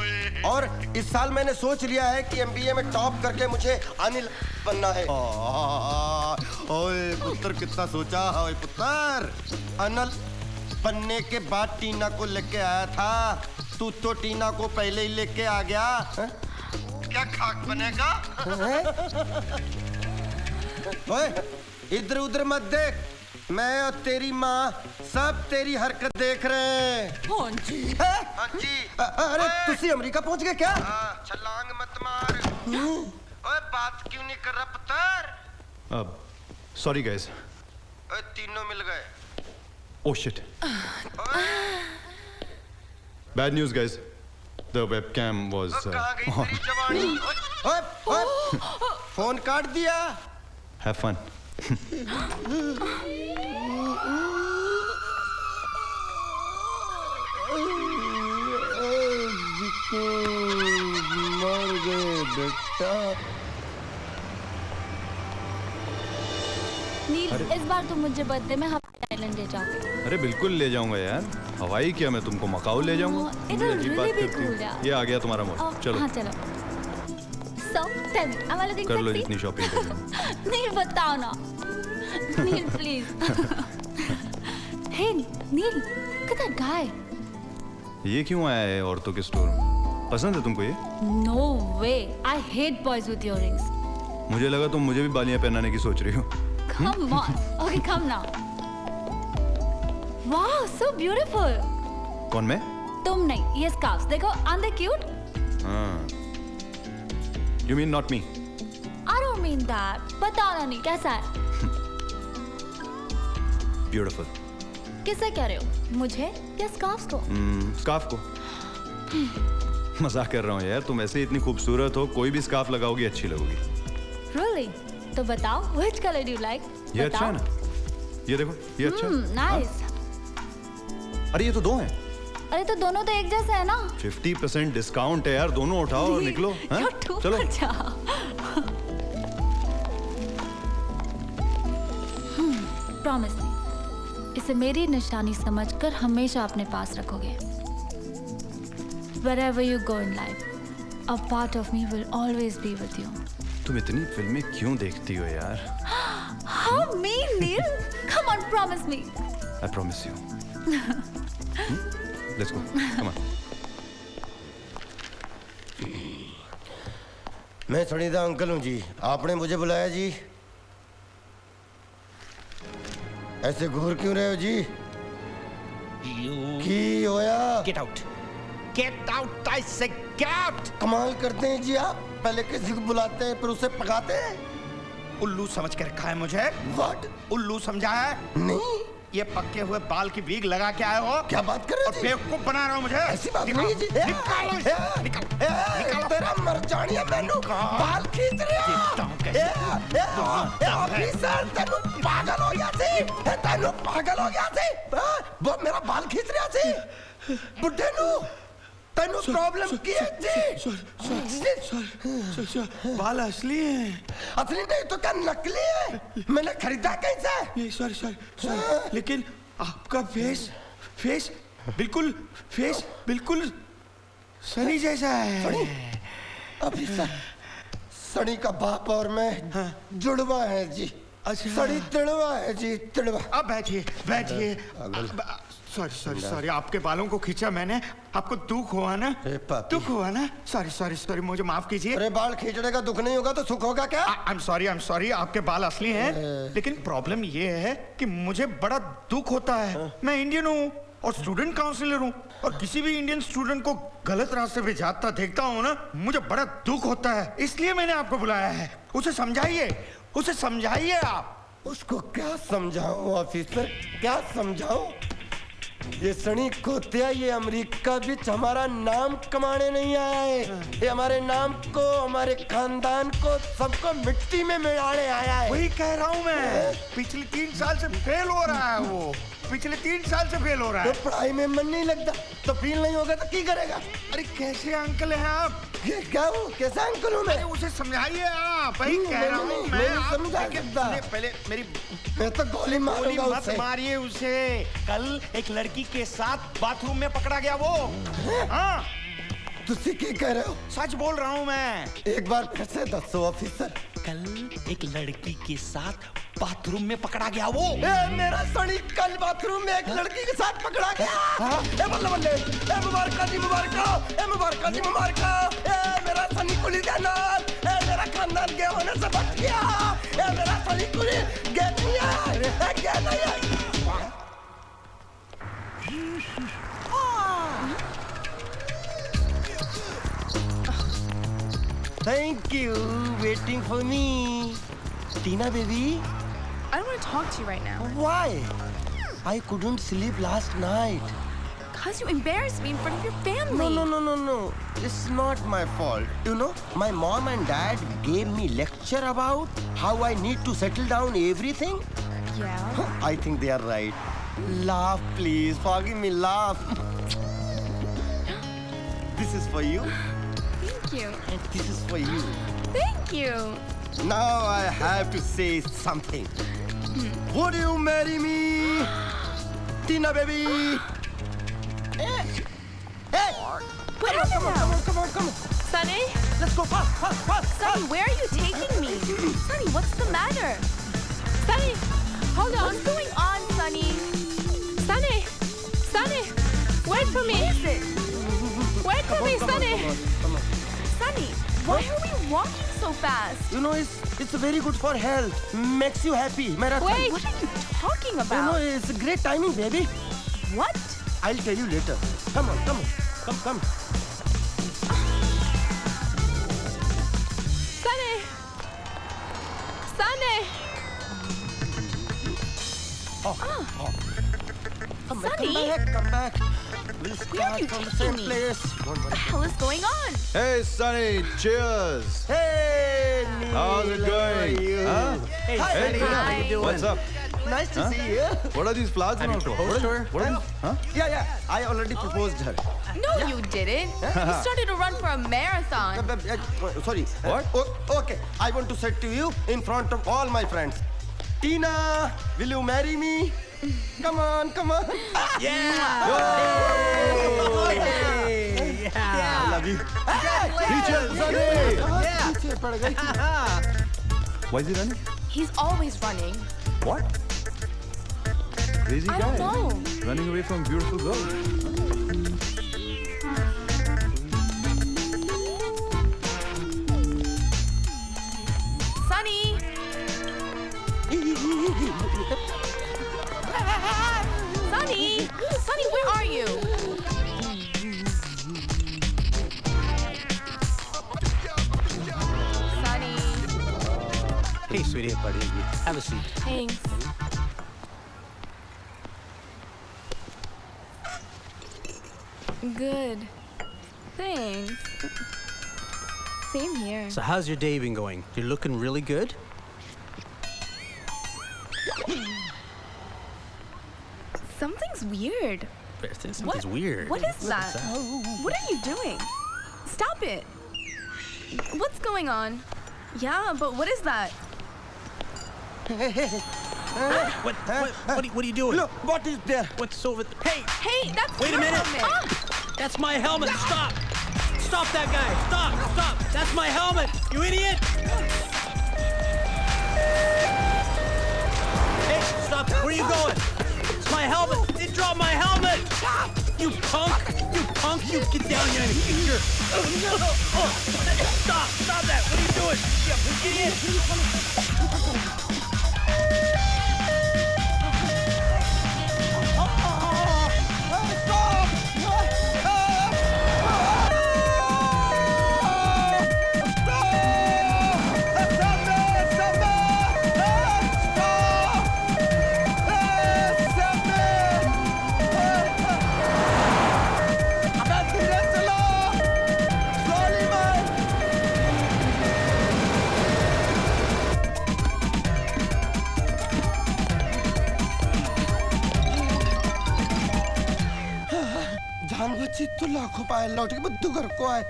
और इस साल मैंने सोच लिया है कि MBA में टॉप करके मुझे अनिल बनना है। ओए पुत्र कितना सोचा? ओए पुत्र, अनिल बनने के बाद टीना को लेके आया था, तू तो टीना को पहले ही लेके आ गया। है? क्या खाक बनेगा? ओए इधर उधर मत देख, मैं और तेरी माँ सब तेरी हरकत देख रहे हैं। हाँ जी। हाँ जी। अरे तुसी अमेरिका पहुंच गए क्या? छलांग मत मार। ओए बात क्यों नहीं कर रहा पुत्र? Sorry guys. ओए तीनों मिल गए। Oh shit. Bad news, guys. The webcam was कहाँ गई on. तेरी जवानी? ओए, फोन काट दिया। Have fun. मर गए बेटा। नील, इस बार तुम मुझे बर्थडे में हवाई आइलैंड ले जाओगे। अरे बिल्कुल ले जाऊंगा यार। हवाई क्या, मैं तुमको मकाऊ ले जाऊंगा। It बड़ी will अजीब really बात be करती cool, हो। यार। ये आ गया तुम्हारा मोड। चलो हाँ चलो। So, tell me, am I looking कर लो sexy? जितनी शॉपिंग करनी। नील बताओ ना। Neel please. Hey Neel, look at that guy. ये क्यों आया है औरतों के स्टोर में? पसंद है तुमको ये? No way. I hate boys with earrings. मुझे लगा तुम मुझे भी बालियां पहनाने की सोच रही हो। Come on. Okay, come now. Wow, so beautiful. कौन मैं? तुम नहीं, ये scarves देखो, aren't they cute? हाँ। You mean not me? I don't mean that. बताओ ना नील, कैसा है? Beautiful. किससे कह रहे हो? मुझे या scarves को? स्कार्फ को। मजाक कर रहा हूँ यार, तुम ऐसे इतनी खूबसूरत हो, कोई भी स्कार्फ लगाओगी अच्छी लगोगी। Really? तो बताओ, which color do you like? ये अच्छा है ना? ये देखो, ये अच्छा है। Nice. अरे ये तो दो हैं। अरे तो दोनों तो एक जैसे है ना? 50% डिस्काउंट है यार, दोनों उठाओ और निकलो। हैं? चलो। Promise me. इसे मेरी निशानी समझकर हमेशा अपने पास रखोगे। Wherever you go in life, a part of me will always be with you. तुम इतनी फिल्में क्यों देखती हो यार? How mean, Neil? Come on, promise me. I promise you. Let's go. Come on. मैं सनीदा अंकल हूँ जी। आपने मुझे बुलाया जी? ऐसे घूर क्यों रहे हो जी? की होया? Get out. Get out, I say get out. कमाल करते हैं जी आप। पहले किसी को बुलाते हैं फिर उसे पकाते हैं। उल्लू समझ के रखा है मुझे? What? उल्लू समझा है? नहीं। ये पक्के हुए बाल की वीग लगा के आए हो? क्या बात कर रहे हो जी? बेवकूफ बना रहे हो मुझे? ऐसी बात नहीं है जी। निकालो इसे। निकालो। तेरा मर जानी है मैनू। बाल खींच रहे हो। ऑफिसर तेनू पागल हो गया सी। तेनू पागल हो गया सी। वो मेरा बाल खींच रहा सी। बुड्ढे नू तेनू प्रॉब्लम की है जी। बाल असली है। असली नहीं तो क्या नकली है? मैंने खरीदा कहीं से? सॉरी लेकिन आपका फेस बिल्कुल सनी जैसा है। ऑफिसर सनी का बाप और मैं जुड़वा है जी। अच्छा। सनी तिड़वा है जी, तिड़वा। अब बैठिए। सॉरी आपके बालों को खींचा मैंने। आपको दुख हुआ ना? दुख हुआ ना? सॉरी मुझे माफ कीजिए। अरे बाल खींचने का दुख नहीं होगा तो सुख होगा क्या? आई एम सॉरी आपके बाल असली हैं। लेकिन प्रॉब्लम ये है कि मुझे बड़ा दुख होता है। मैं इंडियन हूँ और स्टूडेंट काउंसिलर हूँ, और किसी भी इंडियन स्टूडेंट को गलत रास्ते पे जाता देखता हूँ ना, मुझे बड़ा दुख होता है। इसलिए मैंने आपको बुलाया है। उसे समझाइए आप। उसको क्या समझाऊं ऑफिसर, क्या समझाऊं? ये सनी खोतिया ये अमेरिका बीच हमारा नाम कमाने नहीं आया है। ये हमारे नाम को, हमारे खानदान को, सबको मिट्टी में मिलाने आया है। वही कह रहा हूँ मैं। पिछले 3 साल से फेल हो रहा है वो। पिछले 3 साल से फेल हो रहा है। तो पढ़ाई में मन नहीं लगता तो फेल नहीं होगा तो क्या करेगा? अरे कैसे अंकल हैं आप? क्या हूँ? कैसा अंकल हूँ मैं? उसे समझाइए आप। वही कह रहा हूँ मैं। समझा सकता। पहले मेरी मैं तो गोली मारूंगा मत मारिए उसे। कल एक लड़की के साथ बाथरूम में पकड़ा गया वो। हाँ तुसी क्या कह रहे हो? सच बोल रहा हूँ मैं। एक बार फिर से दसो ऑफिसर। कल एक लड़की के साथ बाथरूम में पकड़ा गया वो। मेरा सनी कल बाथरूम में एक लड़की के साथ पकड़ा गया। बल्ले मुबारका जी, मुबारका जी। मेरा सनी कुली का नाम, मेरा खानदान गया होने से बच गया। मेरा सनी कुली गया। Thank you, waiting for me. Tina baby. I don't want to talk to you right now. Why? I couldn't sleep last night. Because you embarrassed me in front of your family. No. It's not my fault. You know, my mom and dad gave me lecture about how I need to settle down everything. Yeah. I think they are right. Laugh, please. Forgive me, laugh. This is for you. Thank you. And this is for you. Thank you. Now I have to say something. Would you marry me? Tina baby. Hey! What happened now? Come on. Sunny? Let's go fast. Sunny, where are you taking me? Sunny, what's the matter? Sunny, hold on. What's going on, Sunny? Sunny, wait for me. What is it? Wait for me, Sunny. Come on. Sunny, why are we walking so fast? You know, it's very good for health. Makes you happy. Marathon. Wait, what are you talking You know, about? it's a great timing, baby. What? I'll tell you later. Come on. Come. Sunny! Come back. We'll Where are you start from the taking same me? place. What the hell is going on? Hey, Sunny, cheers. Hey, Neil. How's it How going? are you? Huh? Hey, Hey, Sunny. Tina. How you doing? What's up? Nice to Huh? see you. What are these flowers Have you for? proposed to her? What are these? Huh? Yeah. I already proposed her. No, you didn't. You started to run for a marathon. Sorry. What? Okay. I want to say to you in front of all my friends. Tina, will you marry me? Come on. Yeah. I love you. Teacher, Sunny. Yeah. Why is he running? He's always running. What? Crazy I guy. don't know. Running away from beautiful girls. Sunny! Sunny, where are you? Sunny. Hey, sweetie, buddy. Have a seat. Thanks. Good. Thanks. Same here. So how's your day been going? You're looking really good. Something's weird. Something's weird. What is that? What are you doing? Stop it. What's going on? Yeah, but what is that? What are you doing? Look, what is there? What's over there? Hey! Hey, that's Wait a your minute. helmet. That's my helmet. Stop! Stop that guy! Stop! That's my helmet! You idiot! Hey, stop! Where are you going? It's my helmet! They dropped my helmet! You punk! You get down here and get your... Stop that! What are you doing? You idiot! तो लाखों पाए लौट के बद्दू घर को आए.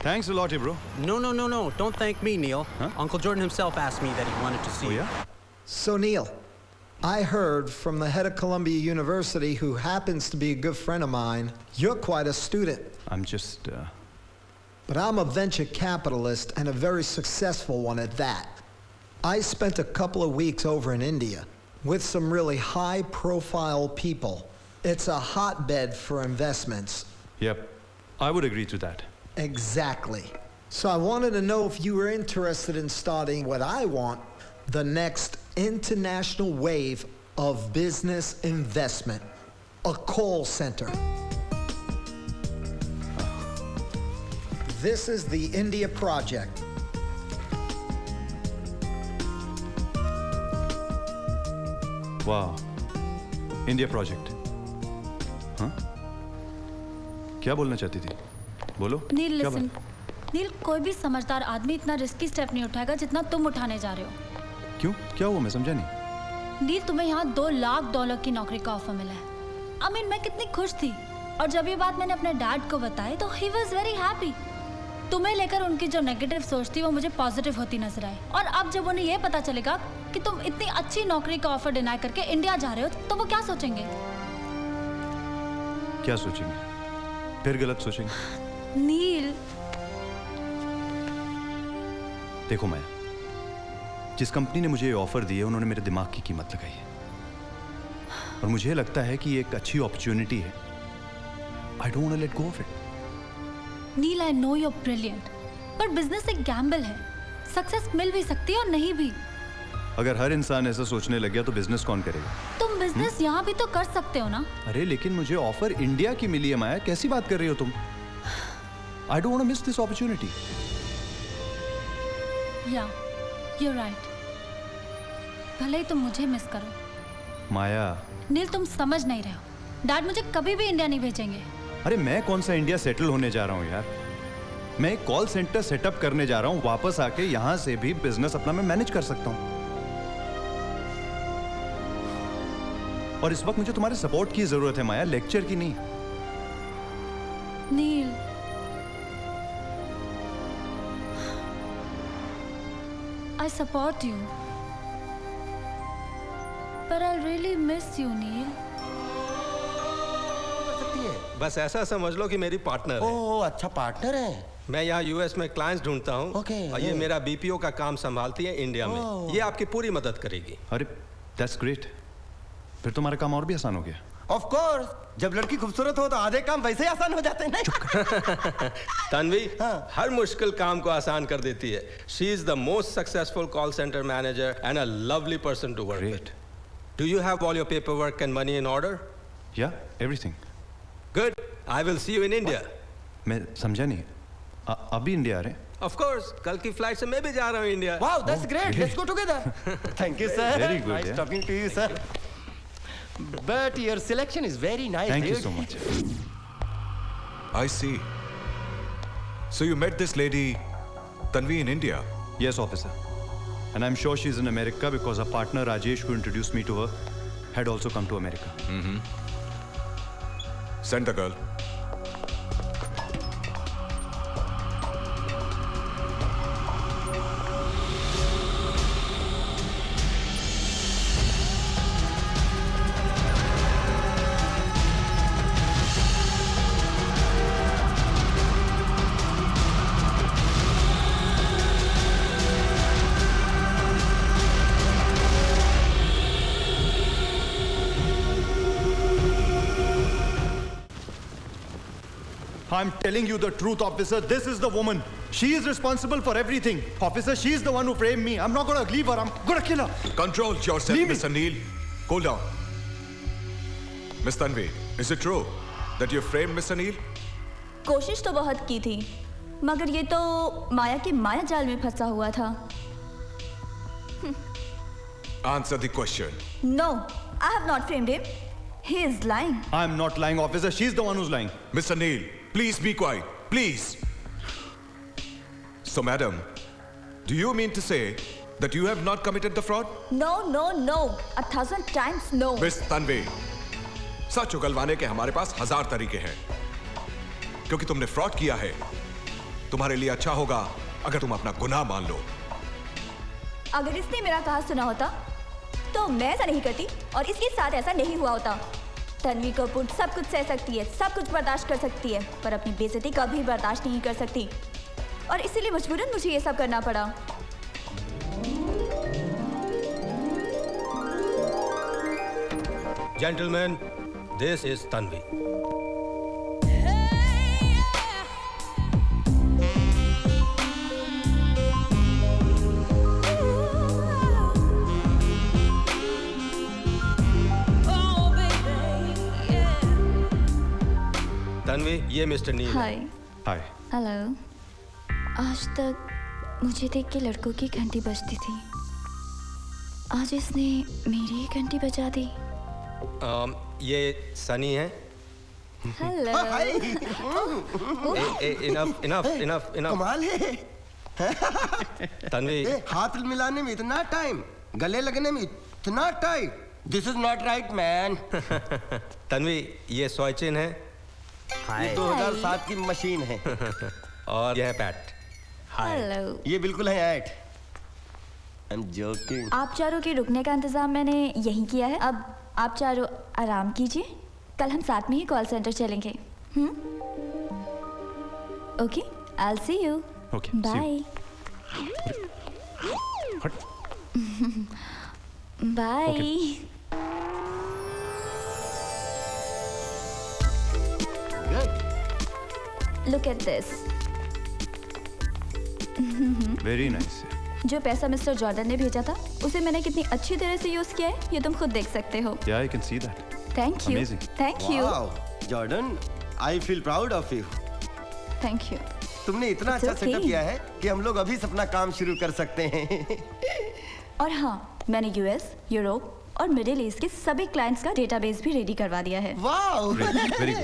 Thanks a lot, bro. No. Don't thank me, Neil. Huh? Uncle Jordan himself asked me that he wanted to see you. Yeah? So, Neil, I heard from the head of Columbia University, who happens to be a good friend of mine, you're quite a student. I'm just... But I'm a venture capitalist and a very successful one at that. I spent a couple of weeks over in India with some really high-profile people. It's a hotbed for investments. Yep. I would agree to that. Exactly. So I wanted to know if you were interested in starting what I want, the next international wave of business investment. A call center. This is the India project. वाह, India project. हाँ? क्या बोलना चाहती थी? बोलो। नील क्या listen, नील कोई भी समझदार आदमी इतना रिस्की स्टेप नहीं उठाएगा जितना तुम उठाने जा रहे हो। क्यों? क्या हुआ? मैं समझा नहीं। नील, तुम्हें यहाँ $2 लाख की नौकरी का ऑफर मिला है। मैं कितनी खुश थी, और जब ये बात मैंने अपने डैड को बताई तो ही वॉज वेरी हैप्पी। तुम्हें लेकर उनकी जो नेगेटिव सोच थी वो मुझे पॉजिटिव होती नजर आई, और अब जब उन्हें ये पता चलेगा कि तुम इतनी अच्छी नौकरी का ऑफर डिनाई करके इंडिया जा रहे हो तो वो क्या सोचेंगे? क्या सोचेंगे? फिर गलत सोचेंगे। नील, देखो माया, जिस कंपनी ने मुझे ये ऑफर दी है उन्होंने मेरे दिमाग की कीमत लगाई है, और मुझे लगता है कि ये एक अच्छी अपॉर्चुनिटी है। I don't want to let go of it. Neel, I know you are brilliant, पर बिजनेस एक गैम्बल है। सक्सेस मिल भी सकती है और नहीं भी। अगर हर इंसान ऐसा सोचने लग गया तो बिजनेस कौन करेगा? तुम बिजनेस यहाँ भी तो कर सकते हो ना। अरे लेकिन मुझे ऑफर इंडिया की मिली है माया, कैसी बात कर रही हो तुम? I don't want to miss this opportunity. Yeah, you are right. भले ही तुम मुझे मिस करो। माया, नील, तुम समझ नहीं रहे हो। डैड मुझे कभी भी इंडिया नहीं भेजेंगे। अरे मैं कौन सा इंडिया सेटल होने जा रहा हूँ यार। मैं एक कॉल सेंटर सेटअप करने जा रहा हूँ, वापस आके यहाँ से भी बिजनेस अपना मैं मैनेज कर सकता हूँ। और इस वक्त मुझे तुम्हारे सपोर्ट की जरूरत है माया, लेक्चर की नहीं। नील, I support you, but I really miss you, नील। बस ऐसा समझ लो कि मेरी पार्टनर है। ओह, अच्छा पार्टनर है। मैं यहाँ यूएस में क्लाइंट्स ढूंढता हूँ, और ये मेरा बीपीओ का काम संभालती है इंडिया में। ये आपकी पूरी मदद करेगी। अरे दैट्स ग्रेट, फिर तुम्हारा काम और भी आसान हो गया। ऑफ कोर्स, जब लड़की खूबसूरत हो तो आधे काम वैसे ही आसान हो जाते हैं ना। तन्वी हर मुश्किल काम को आसान कर देती है। She is the most successful call centre manager and a lovely person to work with. Do you have all your paper work and money in order? Yeah, everything. Good, I will see you in India. मैं समझा नहीं, अभी India आ रहे? Of course, कल की flight से मैं भी जा रहा हूँ India. Wow, that's great, let's go together. Thank you sir, very good, nice talking to you sir, but your selection is very nice. Thank you so much. I see. So you met this lady, Tanvi, in India? Yes, officer. And I'm sure she's in America because her partner Rajesh, who introduced me to her, had also come to America. Send the girl. I'm telling you the truth, officer. This is the woman. She is responsible for everything. Officer, she is the one who framed me. I'm not going to leave her. I'm going to kill her. Control yourself, Mr. Neil. Cool down. Miss Tanvi, is it true that you framed Mr. Neil? कोशिश तो बहुत की थी, मगर ये तो माया के माया जाल में फंसा हुआ था। Answer the question. No, I have not framed him. He is lying. I'm not lying, officer. She's the one who's lying. Mr. Neil, please be quiet. Please. So, madam, do you mean to say that you have not committed the fraud? No, no, no. 1,000 times no. Miss Tanvi, सच उगलवाने के हमारे पास 1000 तरीके हैं। क्योंकि तुमने fraud किया है, तुम्हारे लिए अच्छा होगा अगर तुम अपना गुनाह मान लो। अगर इसने मेरा कहा सुना होता तो मैं ऐसा नहीं करती और इसके साथ ऐसा नहीं हुआ होता। तन्वी कपूर सब कुछ सह सकती है, सब कुछ बर्दाश्त कर सकती है, पर अपनी बेइज्जती कभी बर्दाश्त नहीं कर सकती, और इसीलिए मजबूरन मुझे ये सब करना पड़ा। Gentlemen, this is Tanvi. ये मिस्टर नील। हाय। हाय। हेलो। आज तक मुझे देख के लड़कों की घंटी बजती थी, आज इसने मेरी ही घंटी बजा दी। ये सनी है। हेलो। इनफ। कमाल है। तन्वी, हाथ मिलाने में इतना टाइम, गले लगने में इतना time, this is not right man. Tanvi, ये सोयचिन है। ये 2007 की मशीन है। और ये है पैट। हेलो। ये बिल्कुल है ऐट। I am joking. आप चारों के रुकने का इंतजाम मैंने यहीं किया है, अब आप चारों आराम कीजिए, कल हम साथ में ही कॉल सेंटर चलेंगे। Okay, I will see you. Okay, see bye. Bye. Look at this. Very nice. जो पैसा मिस्टर जॉर्डन ने भेजा था उसे मैंने कितनी अच्छी तरह से यूज किया है ये तुम खुद देख सकते हो। Yeah, I can see that. Thank you. Amazing. Thank you. Jordan, I feel proud of you. Thank you. तुमने इतना अच्छा okay. सेटअप किया है कि हम लोग अभी से अपना काम शुरू कर सकते हैं। और हाँ, मैंने यूएस, यूरोप और मिडिल ईस्ट के सभी क्लाइंट्स का डेटाबेस भी रेडी करवा दिया है। वाओ। वेरी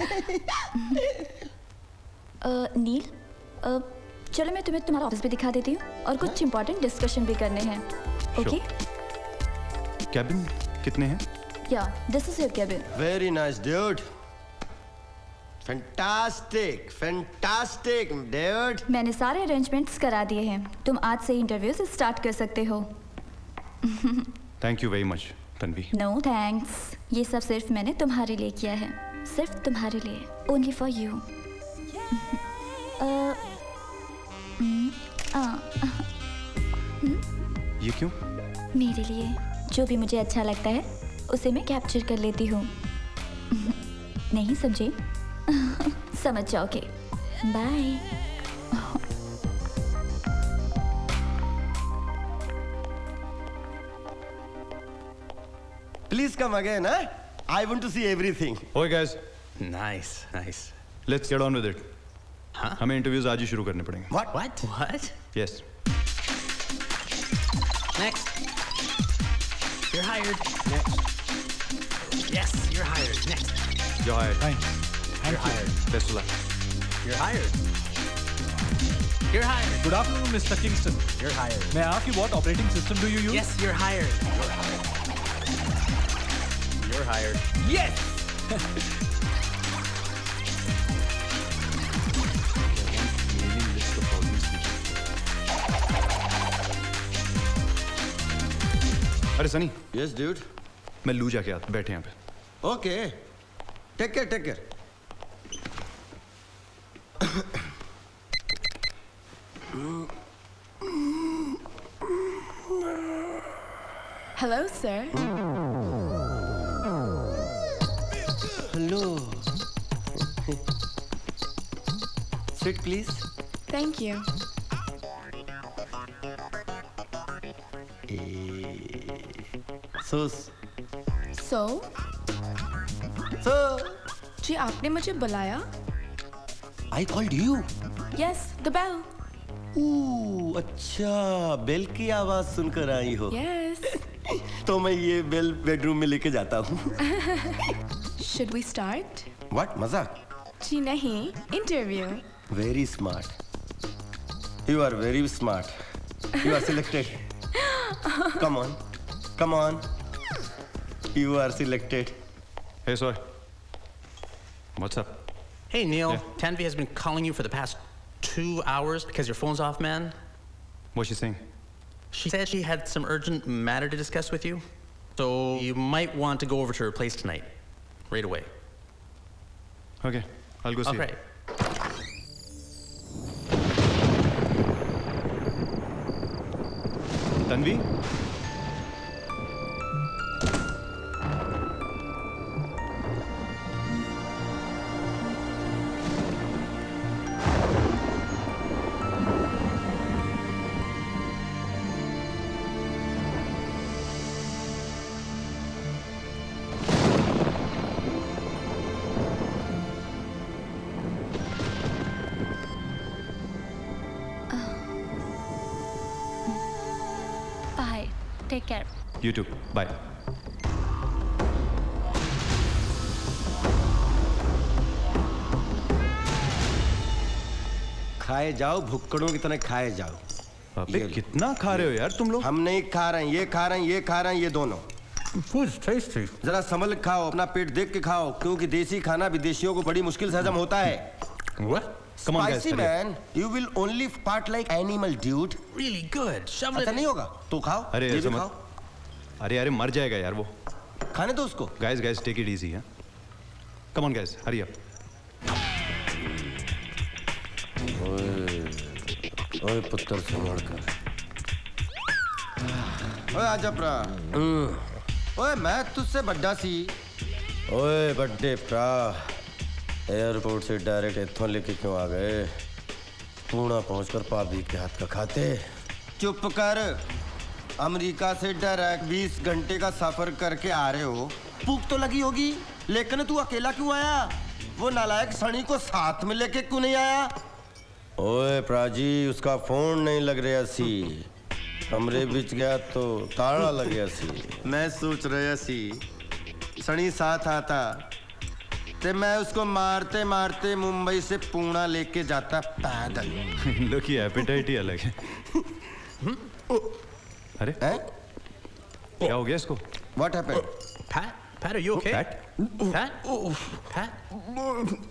नील, चलो मैं तुम्हें तुम्हारा ऑफिस भी दिखा देती हूँ और कुछ इंपॉर्टेंट डिस्कशन भी करने हैं। ओके? कैबिन कितने हैं? या, this is your cabin. Very nice dude. Fantastic, fantastic dude. मैंने सारे अरेंजमेंट्स करा दिए हैं, तुम आज से इंटरव्यूज स्टार्ट कर सकते हो। Thank you very much Tanvi. No thanks, ये सब सिर्फ मैंने तुम्हारे लिए किया है, सिर्फ तुम्हारे लिए, ओनली फॉर यू। ये क्यों? मेरे लिए जो भी मुझे अच्छा लगता है उसे मैं कैप्चर कर लेती हूँ। नहीं समझे? समझ जाओगे। Bye. Please come again, huh? I want to see everything. Okay guys, Nice, nice. let's get on with it. हमें इंटरव्यूज आज ही शुरू करने पड़ेंगे। What? Yes. Next. You're hired. Next. Yes, you're hired. Next. You're hired. Thanks. You're hired. Best of luck. You're hired. You're hired. Good afternoon, Mr. Kingston. You're hired. May I ask you what operating system do you use? Yes, you're hired. You're hired. Yes! अरे Sunny. Yes, dude. मैं लू जाके आता, बैठे यहाँ पे। Okay. Take care, take care. Hello, sir. Hello. Sit, please. Thank you. So. जी आपने मुझे बुलाया? I called you. Yes, the bell. अच्छा, बेल की आवाज सुनकर आई हो। Yes. तो मैं ये बेल बेडरूम में लेके जाता हूँ। Should we start? What? मजाक? जी नहीं, interview. Very smart. You are very smart. You are selected. Come on. Come on. You are selected. Hey, Soy. What's up? Hey, Neil. Yeah. Tanvi has been calling you for the past 2 hours because your phone's off, man. What's she saying? She said she had some urgent matter to discuss with you. So you might want to go over to her place tonight. Right away. Okay, I'll go see All her. right. Tanvi? Take care. You too. Bye. खाए जाओ, भुक्कड़ों की तरह खाए जाओ. अबे कितना खा रहे हो यार तुम लोग? हम नहीं खा रहे हैं, ये खा रहे हैं, ये खा रहे हैं, ये दोनों. Food's tasty. जरा संभल के खाओ, अपना पेट देख के खाओ, क्योंकि देसी खाना विदेशियों को बड़ी मुश्किल से हजम होता है. What? Come on, guys, Spicy man, you will only fart like animal, dude. Really good. Shove अच्छा it. नहीं होगा, तो खाओ. अरे ये ऐसा भी मत. खाओ. अरे मर जाएगा यार वो. खाने दो उसको. Guys, take it easy, huh? Come on, guys, hurry up. ओए पुत्र संभाल कर. ओए आजा प्रा. ओए मैं तुझसे बड्डा सी. ओए बड्डे प्रा. एयरपोर्ट से डायरेक्ट इत्थों लेके क्यों आ गए? पूना पहुंचकर भाभी के हाथ का खाते. चुप कर. अमेरिका से डायरेक्ट 20 घंटे का सफर करके आ रहे हो. भूख तो लगी होगी, लेकिन तू अकेला क्यों आया? वो नालायक सनी को साथ में लेके क्यों नहीं आया? ओए प्राजी, उसका फोन नहीं लग रहा सी. कमरे बिच गया तो ताला लग गया सी. मैं सोच रहा सी सनी साथ आता ते मैं उसको मारते मारते मुंबई से पूना लेके जाता पैदल. लोग की एपेटाइट ही अलग है. अरे क्या हो गया इसको? What happened? Pat, are you okay? Pat?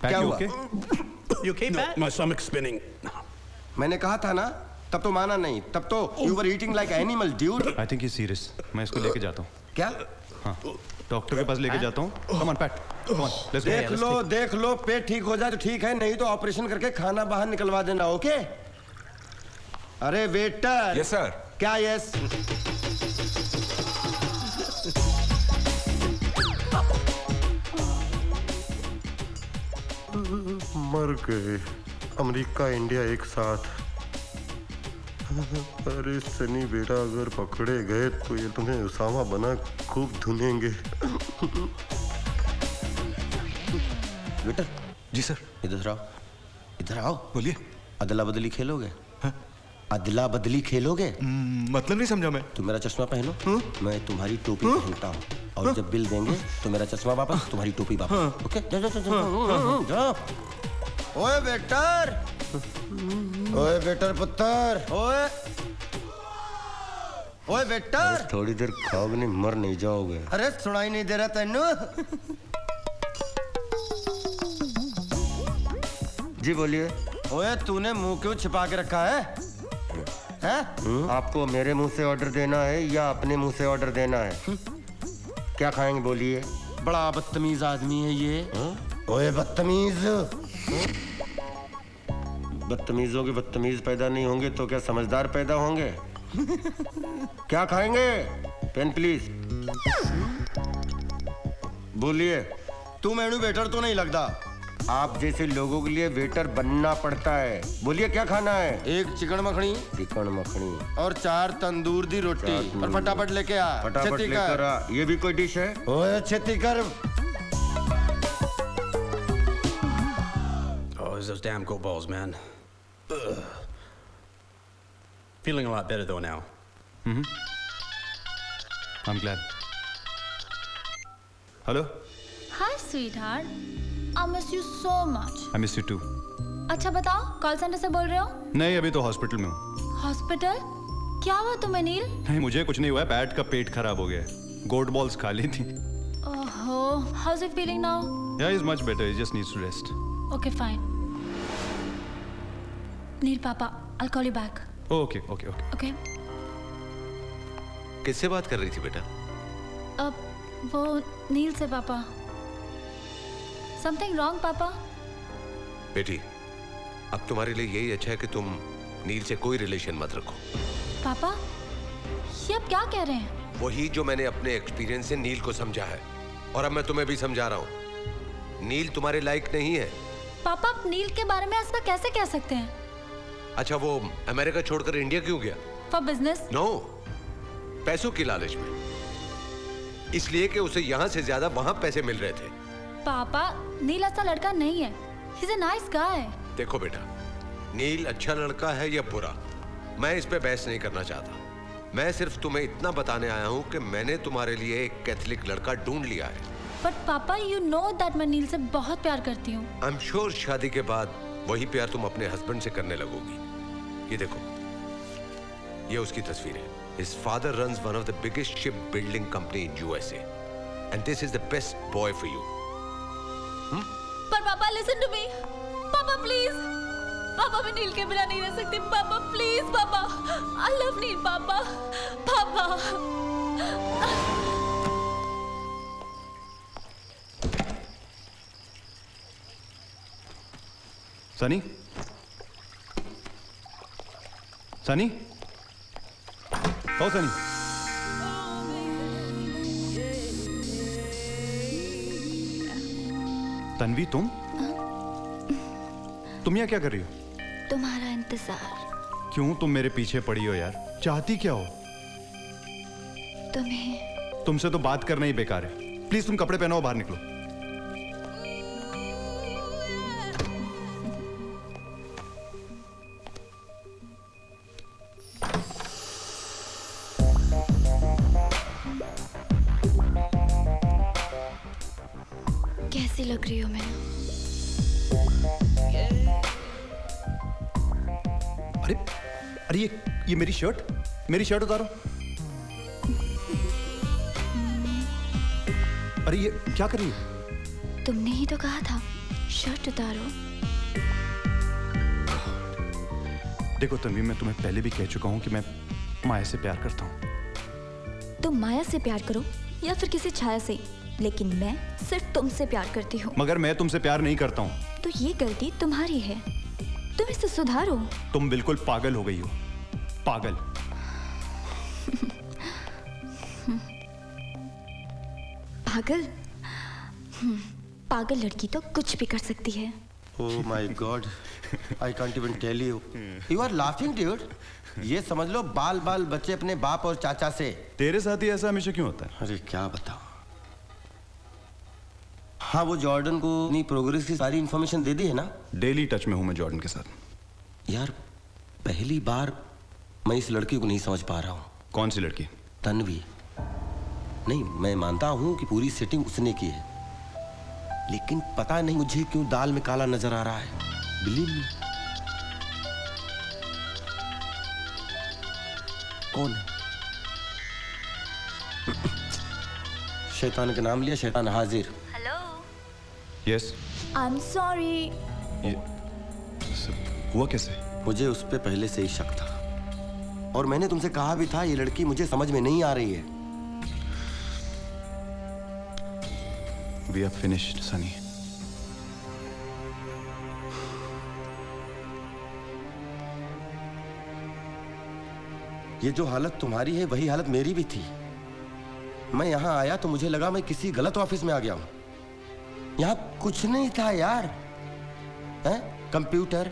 क्या हुआ? You okay, Pat? My stomach's spinning. मैंने कहा था ना, तब तो माना नहीं. तब तो you were eating like animal, dude. I think he's serious. मैं इसको लेके जाता हूँ. क्या? हाँ, डॉक्टर के पास लेके जाता हूँ. Come on, Pat. Come on. Let's go. देख लो, पेट ठीक हो जाए तो ठीक है, नहीं तो ऑपरेशन करके खाना बाहर निकलवा देना. ओके? अरे वेटर. Yes, sir. क्या यस? मर गए. अमेरिका इंडिया एक साथ. अरे सनी बेटा, अगर पकड़े गए तो ये तुम्हें उसामा बना खूब धुनेंगे. बेटा. जी सर. इधर आओ. इधर आओ. बोलिए. अदला बदली खेलोगे? अदला बदली खेलोगे? मतलब नहीं समझा मैं. तुम मेरा चश्मा पहनो, मैं तुम्हारी टोपी पहनता हूँ, और जब बिल देंगे तो मेरा चश्मा वापस, तुम्हारी टोपी वापस. ओके? जाओ. ओए वेटर. ओए वेटर पुत्र. ओए वेटर. थोड़ी देर खाओगे नहीं, मर नहीं जाओगे. अरे सुनाई नहीं दे रहा तेनू? जी बोलिए. ओए तूने मुंह क्यों छिपा के रखा है? आपको मेरे मुंह से ऑर्डर देना है या अपने मुंह से ऑर्डर देना है? क्या खाएंगे बोलिए. बड़ा बदतमीज आदमी है ये. ओए बदतमीज. बदतमीजों के बदतमीज पैदा नहीं होंगे तो क्या समझदार पैदा होंगे? क्या खाएंगे? Pen please. बोलिए. तू मेनू वेटर तो नहीं लगता. आप जैसे लोगों के लिए वेटर बनना पड़ता है. बोलिए क्या खाना है? एक चिकन मखनी और 4 तंदूर दी रोटी. और फटाफट लेके आ. फटाफट लेकर आ. ये भी कोई डिश है? ओए छेती कर. Oh, it's those damn goat balls, man. Ugh. Feeling a lot better though now. I'm glad. Hello? Hi, sweetheart. I miss you so much. I miss you too. अच्छा बताओ, कॉल सेंटर से बोल रहे हो? नहीं, अभी तो हॉस्पिटल में हूँ. हॉस्पिटल? क्या हुआ तुम्हें नील? नहीं, मुझे कुछ नहीं हुआ है. पैट का पेट खराब हो गया है. गोट बॉल्स खा ली थी. ओहो, how's he feeling now? Yeah, he's much better. He just needs to rest. Okay, fine. नील पापा, I'll call you back. Okay. Okay. किससे बात कर रही थी बेटा? अब वो नील से पापा. Something wrong, पापा? बेटी, अब तुम्हारे लिए यही अच्छा है कि तुम नील से कोई रिलेशन मत रखो. पापा, ये आप क्या कह रहे हैं? वही जो मैंने अपने एक्सपीरियंस से नील को समझा है, और अब मैं तुम्हें भी समझा रहा हूँ. नील तुम्हारे लायक नहीं है. पापा, आप नील के बारे में ऐसा कैसे कह सकते हैं? अच्छा, वो अमेरिका छोड़कर इंडिया क्यों गया? For business? नो, पैसों की लालच में. इसलिए कि उसे यहाँ से ज्यादा वहाँ पैसे मिल रहे थे. पापा, नील ऐसा लड़का नहीं है. He's a nice guy. देखो बेटा, नील अच्छा लड़का है या बुरा, मैं इस पे बहस नहीं करना चाहता. मैं सिर्फ तुम्हें इतना बताने आया हूँ कि मैंने तुम्हारे लिए एक कैथोलिक लड़का ढूंढ लिया है। बट पापा यू नो दैट मैं नील से बहुत प्यार करती हूँ। आई एम श्योर शादी के बाद वही प्यार तुम अपने हस्बैंड से करने लगोगी। ये देखो, ये उसकी तस्वीर है। His father runs one of the biggest shipbuilding company in USA, and this is the best boy for you. पर पापा listen to me, पापा please, पापा मैं नील के बिना नहीं रह सकती, पापा please, पापा, I love नील, पापा, पापा। सनी, सनी, ओ सनी, तन्वी तुम यहाँ क्या कर रही हो? तुम्हारा इंतजार। क्यों तुम मेरे पीछे पड़ी हो यार? चाहती क्या हो? तुम्हें। तुमसे तो बात करना ही बेकार है। प्लीज तुम कपड़े पहनो, बाहर निकलो। कैसी लग रही हूँ मैं? अरे ये मेरी शर्ट उतारो। अरे ये क्या कर रही हो? तुमने ही तो कहा था शर्ट उतारो। देखो तन्वी, मैं तुम्हें पहले भी कह चुका हूँ कि मैं माया से प्यार करता हूँ। तुम माया से प्यार करो या फिर किसी छाया से, लेकिन मैं सिर्फ तुमसे प्यार करती हूँ। मगर मैं तुमसे प्यार नहीं करता हूँ। तो ये गलती तुम्हारी है, तुम इसे सुधारो। तुम बिल्कुल पागल हो गई हो, पागल। पागल? पागल लड़की तो कुछ भी कर सकती है। Oh my God, I can't even tell you. You are laughing, dude. ये समझ लो बाल बच्चे अपने बाप और चाचा से। तेरे साथ ही ऐसा हमेशा क्यों होता है? अरे क्या बताऊं। हाँ, वो जॉर्डन को अपनी प्रोग्रेस की सारी इंफॉर्मेशन दे दी है ना? डेली टच में हूं मैं जॉर्डन के साथ। यार पहली बार मैं इस लड़की को नहीं समझ पा रहा हूँ। कौन सी लड़की? तन्वी। नहीं, मैं मानता हूँ कि पूरी सेटिंग उसने की है, लेकिन पता नहीं मुझे क्यों दाल में काला नजर आ रहा है। Believe me. कौन है? शैतान का नाम लिया, शैतान हाजिर। Hello. Yes. I am sorry. हुआ कैसे? मुझे उस पे पहले से ही शक था, और मैंने तुमसे कहा भी था ये लड़की मुझे समझ में नहीं आ रही है। We are finished, Sunny. ये जो हालत तुम्हारी है वही हालत मेरी भी थी। मैं यहाँ आया तो मुझे लगा मैं किसी गलत ऑफिस में आ गया हूँ। यहाँ कुछ नहीं था यार। Computer,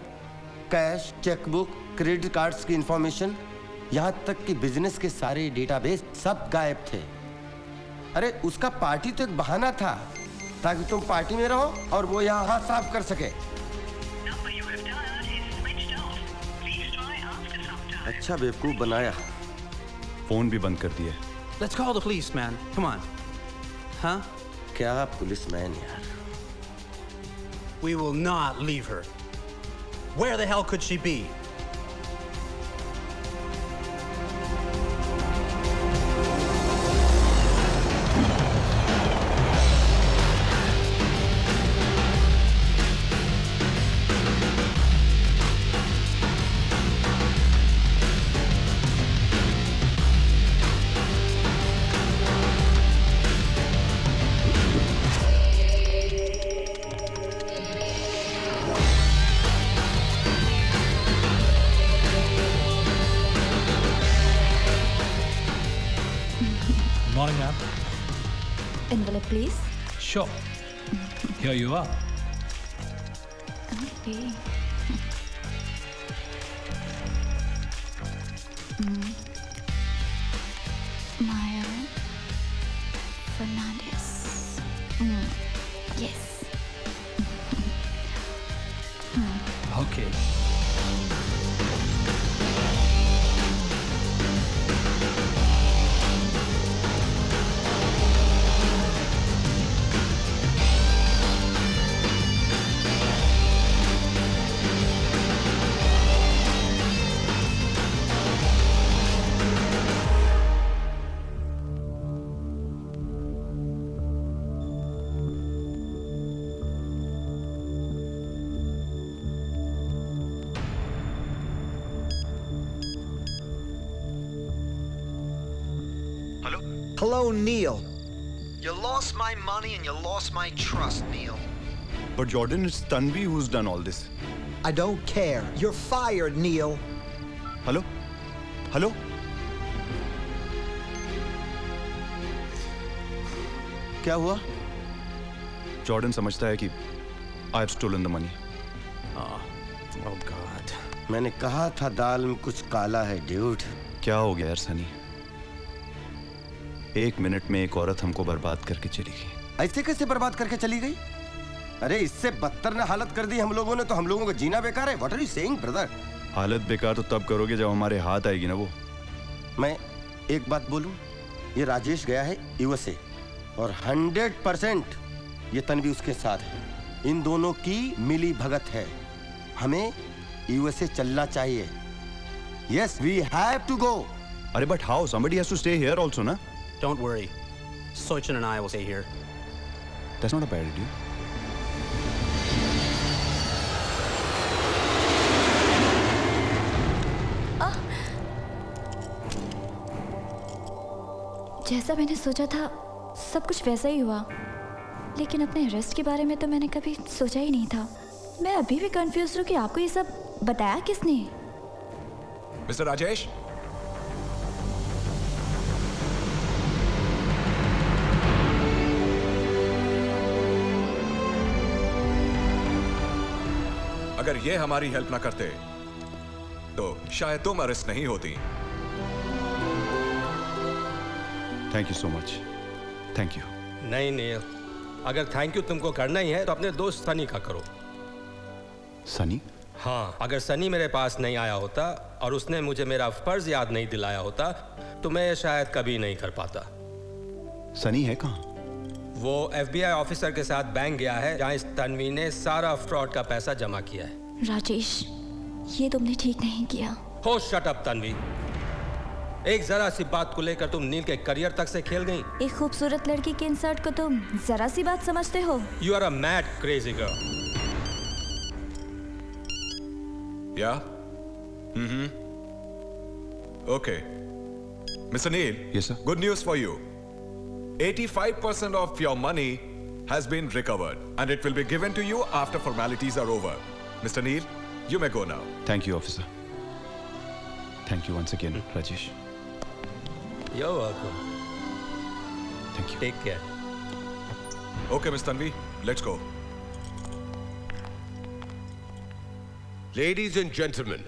cash, chequebook, credit cards की इंफॉर्मेशन, यहाँ तक कि बिजनेस के सारे डेटाबेस सब गायब थे। अरे उसका पार्टी तो एक बहाना था ताकि तुम पार्टी में रहो और वो यहाँ हाथ साफ कर सके। अच्छा बेवकूफ बनाया। फोन भी बंद कर दिया। Let's call the police, man. Come on. Huh? क्या पुलिसमैन यार? We will not leave her. Where the hell could she be? Morning, ma'am. Envelope, please. Sure. Here you are. Okay. Maya Fernandez. Yes. Okay. Hello? Hello, Neil. You lost my money and you lost my trust, Neil. But Jordan, it's Tanvi who's done all this. I don't care. You're fired, Neil. Hello? Hello? क्या हुआ? Jordan समझता है कि I have stolen the money. Oh God. मैंने कहा था दाल में कुछ काला है, ड्यूड। क्या हो गया यार सनी? 1 मिनट में एक औरत हमको बर्बाद करके चली गई। ऐसे कैसे बर्बाद करके चली गई? अरे इससे बदतर ने हालत कर दी हम लोगों ने, तो हम लोगों का जीना बेकार है। What are you saying, brother? हालत बेकार तो तब करोगे जब हमारे हाथ आएगी ना वो। मैं एक बात बोलूं, ये राजेश गया है यूएसए और 100% ये तन्वी उसके साथ है। इन दोनों की मिली भगत है। हमें यूएसए चलना चाहिए। Yes, we have to go. अरे but how? Somebody has to stay here also, ना? Don't worry. Sochin and I will stay here. That's not a bad idea. जैसा मैंने सोचा था सब कुछ वैसा ही हुआ, लेकिन अपने अरेस्ट के बारे में तो मैंने कभी सोचा ही नहीं था। मैं अभी भी कंफ्यूज हूँ कि आपको ये सब बताया किसने? मिस्टर राजेश, अगर ये हमारी हेल्प ना करते तो शायद तुम अरेस्ट नहीं होती। Thank you so much. Thank you. नहीं नील, अगर थैंक यू तुमको करना ही है तो अपने दोस्त सनी का करो। सनी? हाँ, अगर सनी मेरे पास नहीं आया होता और उसने मुझे मेरा फर्ज याद नहीं दिलाया होता तो मैं शायद कभी नहीं कर पाता। सनी है कहाँ? वो FBI ऑफिसर के साथ बैंक गया है जहाँ इस तन्वी ने सारा फ्रॉड का पैसा जमा किया है। राजेश, ये तुमने ठीक नहीं किया। हो शट अप तन्वी। एक जरा सी बात को लेकर तुम नील के करियर तक से खेल गई। एक खूबसूरत लड़की के इंसर्ट को तुम जरा सी बात समझते हो? You are a mad crazy girl. Yeah? Mm-hmm. Okay. Mr. Neil. Yes, sir. Good news for you. 85% of your money has been recovered and it will be given to you after formalities are over. Mr. Neil, you may go now. Thank you, officer. Thank you once again, Rajesh. You're welcome. Thank you. Take care. Okay, Ms. Tanvi, let's go. Ladies and gentlemen,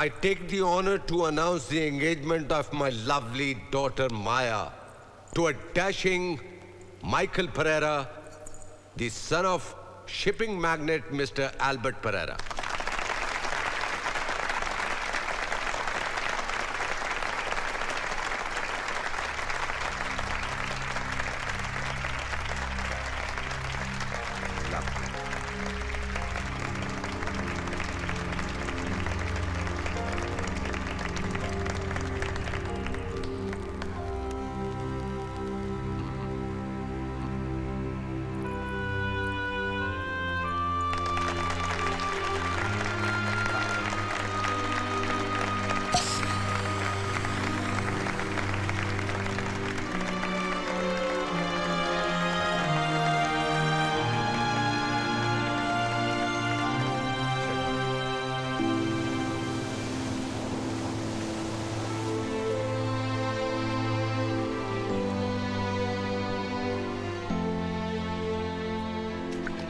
I take the honor to announce the engagement of my lovely daughter Maya to a dashing Michael Pereira, the son of shipping magnate Mr. Albert Pereira.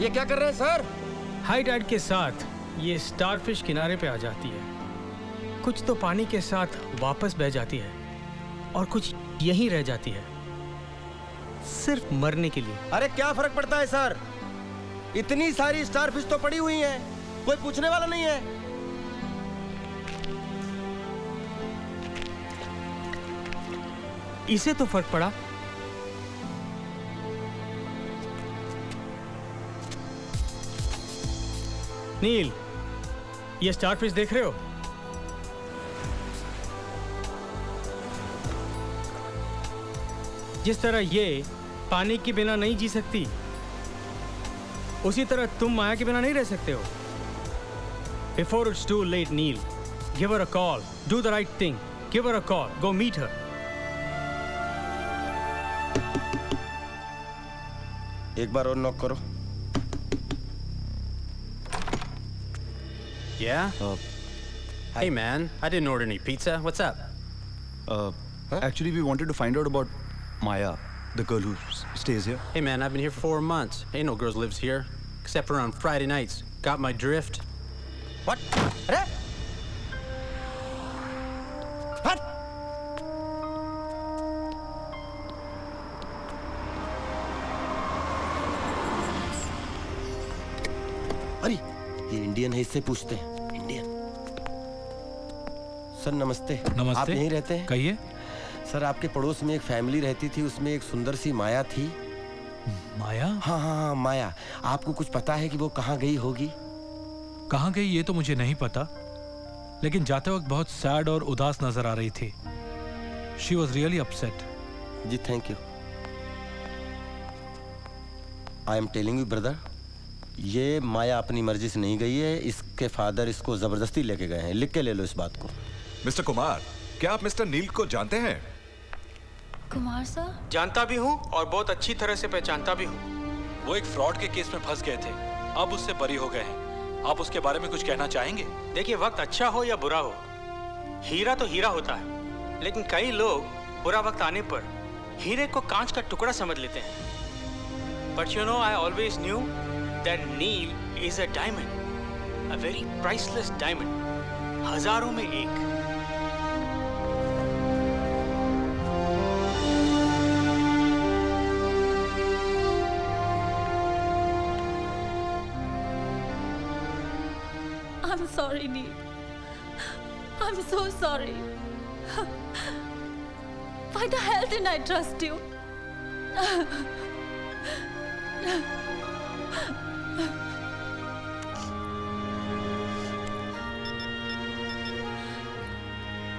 ये क्या कर रहे हैं sir? High Tide के साथ ये starfish किनारे पे आ जाती है। कुछ तो पानी के साथ वापस बह जाती है और कुछ यहीं रह जाती है, सिर्फ मरने के लिए। अरे क्या फर्क पड़ता है सर? इतनी सारी स्टारफिश तो पड़ी हुई हैं, कोई पूछने वाला नहीं है। इसे तो फर्क पड़ा। नील, ये स्टारफिश देख रहे हो? जिस तरह ये पानी के बिना नहीं जी सकती, उसी तरह तुम माया के बिना नहीं रह सकते हो। Before it's too late, Neil, give her a call. Do the right thing. Give her a call. Go meet her. एक बार और नॉक करो। Yeah? Hey man, I didn't order any pizza. What's up? Actually, we wanted to find out about Maya, the girl who stays here. Hey man, I've been here for 4 months. Ain't no girls lives here, except for on Friday nights. Got my drift? What? What? अरे ये Indian है, इससे पूछते हैं। Indian. Sir नमस्ते। नमस्ते। आप यहीं रहते हैं? कहिए। सर आपके पड़ोस में एक फैमिली रहती थी, उसमें एक सुंदर सी माया थी। माया? हाँ हाँ हाँ माया। आपको कुछ पता है कि वो कहाँ गई होगी? कहाँ गई ये तो मुझे नहीं पता, लेकिन जाते वक्त बहुत सैड और उदास नजर आ रही थी। She was really upset. जी thank you. I am telling you brother, ये माया अपनी मर्जी से नहीं गई है, इसके फादर इसको जबरदस्ती लेके गए हैं। लिख के ले लो इस बात को। मिस्टर कुमार, क्या आप मिस्टर नील को जानते हैं? कुमार सर? जानता भी हूँ और बहुत अच्छी तरह से पहचानता भी हूँ। वो एक फ्रॉड के केस में फंस गए थे, अब उससे बरी हो गए हैं। आप उसके बारे में कुछ कहना चाहेंगे? देखिए, वक्त अच्छा हो या बुरा हो, हीरा तो हीरा होता है, लेकिन कई लोग बुरा वक्त आने पर हीरे को कांच का टुकड़ा समझ लेते हैं। But you know, I always knew that Neel is a diamond, a very priceless diamond, हजारों में एक। I'm sorry, Neil. I'm so sorry. Why the hell didn't I trust you?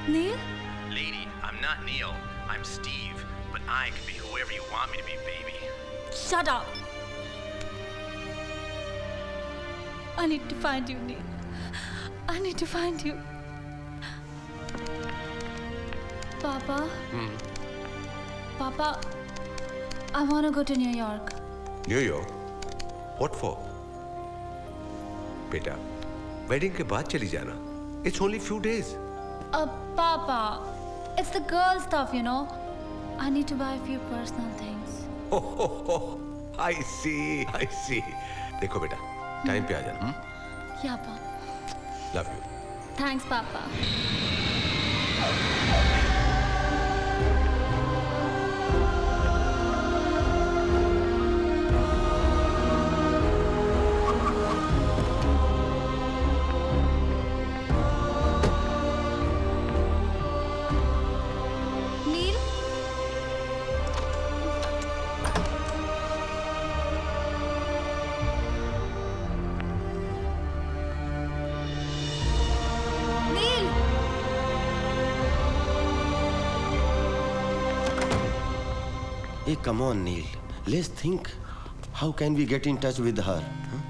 Neil? Lady, I'm not Neil. I'm Steve. But I can be whoever you want me to be, baby. Shut up. I need to find you, Neil. I need to find you. Papa? Papa, I want to go to New York. New York? What for? बेटा, wedding के बाद चली जाना। It's only few days. Papa, it's the girl stuff, you know. I need to buy a few personal things. Oh, I see. देखो बेटा, time पे आ जाना। Yeah, Papa. Love you. Thanks, Papa. Neil? Hey, come on, Neil. Let's think. How can we get in touch with her? Huh?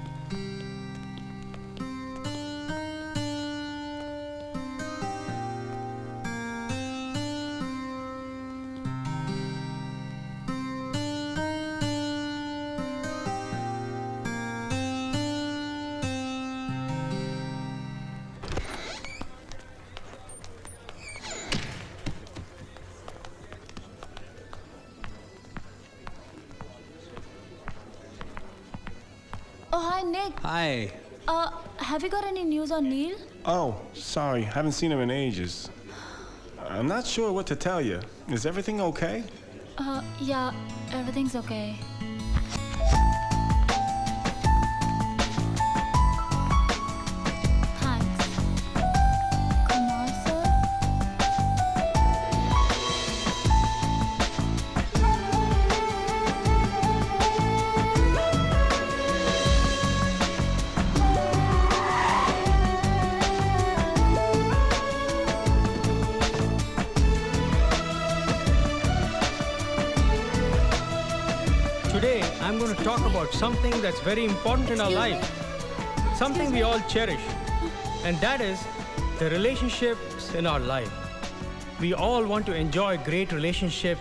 Oh, hi, Nick. Hi. Have you got any news on Neil? Oh, sorry. Haven't seen him in ages. I'm not sure what to tell you. Is everything okay? Yeah, everything's okay. Thanks. Kumar, sir? Today, I'm going to talk about something that's very important in our life, something we all cherish, and that is the relationships in our life. We all want to enjoy great relationship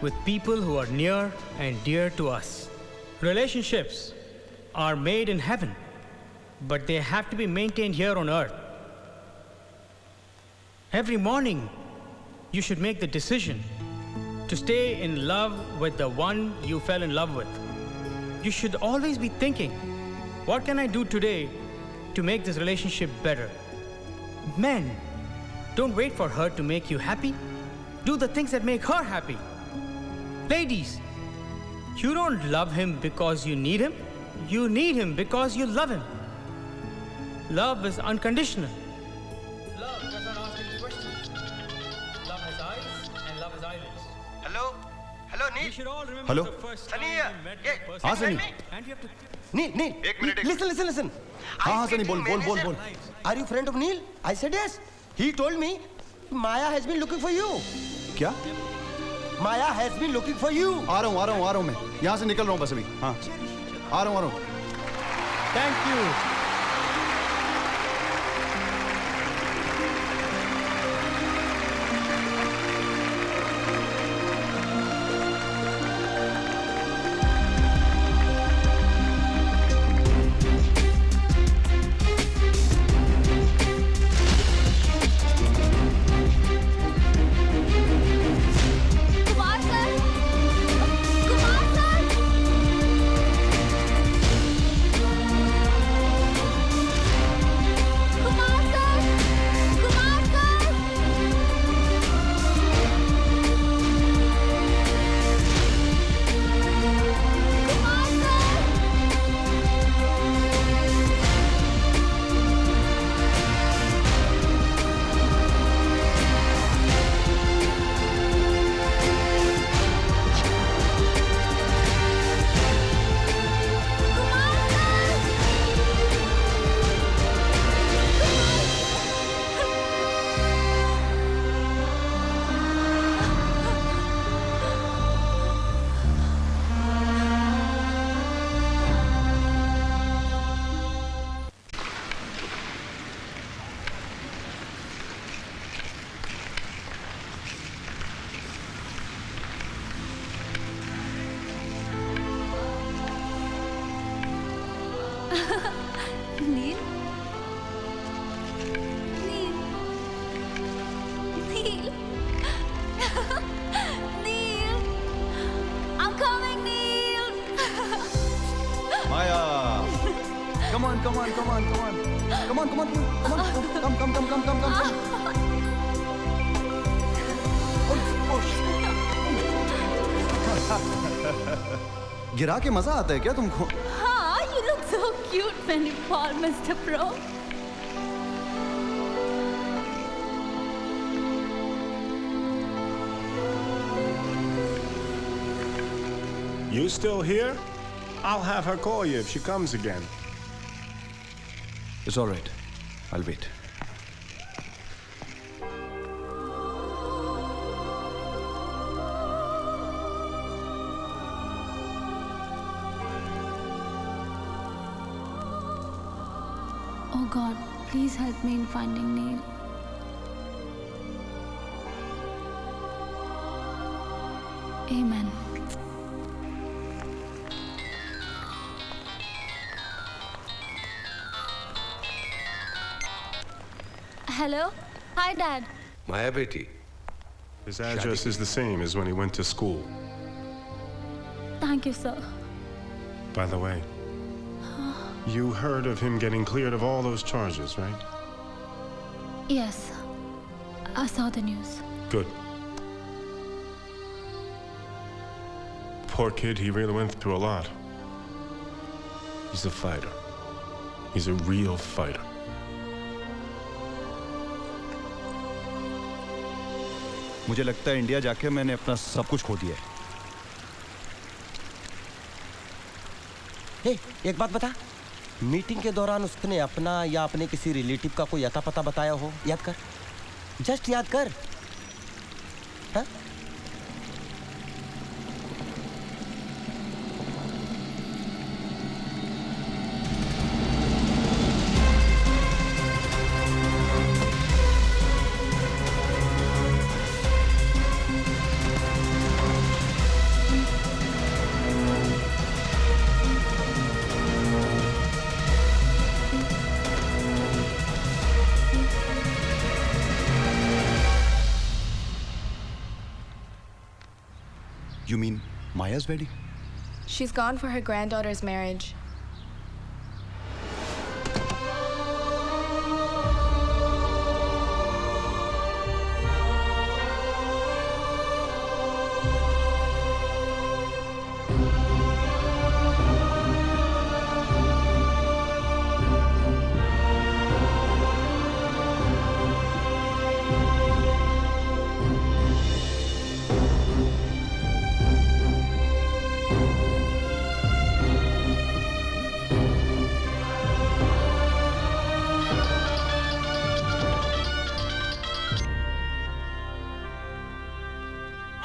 with people who are near and dear to us. Relationships are made in heaven, but they have to be maintained here on earth. Every morning, you should make the decision to stay in love with the one you fell in love with. You should always be thinking, what can I do today to make this relationship better? Men, don't wait for her to make you happy. Do the things that make her happy. Ladies, you don't love him because you need him. You need him because you love him. Love is unconditional. Love does not ask any questions. Love has eyes and love has eyelids. Hello? Hello, Neil? We should all remember Hello? the first time Sunny we here. met Yeah. the person. हाँ Sunny And you have to... Neil, listen. हाँ सनी बोल Are you friend of Neil? I said yes. He told me Maya has been looking for you. क्या? Maya has been looking for you. आ रहा हूँ मैं यहाँ से निकल रहा हूँ बस अभी हाँ आ रहा हूँ Thank you. Kumar sir, Kumar sir, Kumar sir, Kumar sir, Kumar sir. Neel, Neel, Neel, Neel, I'm coming, Neel. Maya come on गिरा के मजा आता है क्या तुमको हाँ, you look so cute when you fall, Mr. Pro. You still here? I'll have her call you if she comes again. It's all right. I'll wait. Oh God, please help me in finding Neil. Amen. Hello? Hi, Dad. Maya beti. His address is the same as when he went to school. Thank you, sir. By the way, you heard of him getting cleared of all those charges, right? Yes, I saw the news. Good. Poor kid, he really went through a lot. He's a fighter. He's a real fighter. मुझे लगता है India जाके मैंने अपना सब कुछ खो दिया है हे, एक बात बता मीटिंग के दौरान उसने अपना या अपने किसी रिलेटिव का कोई अता पता बताया हो याद कर जस्ट याद कर हा? You mean Maya's wedding? She's gone for her granddaughter's marriage.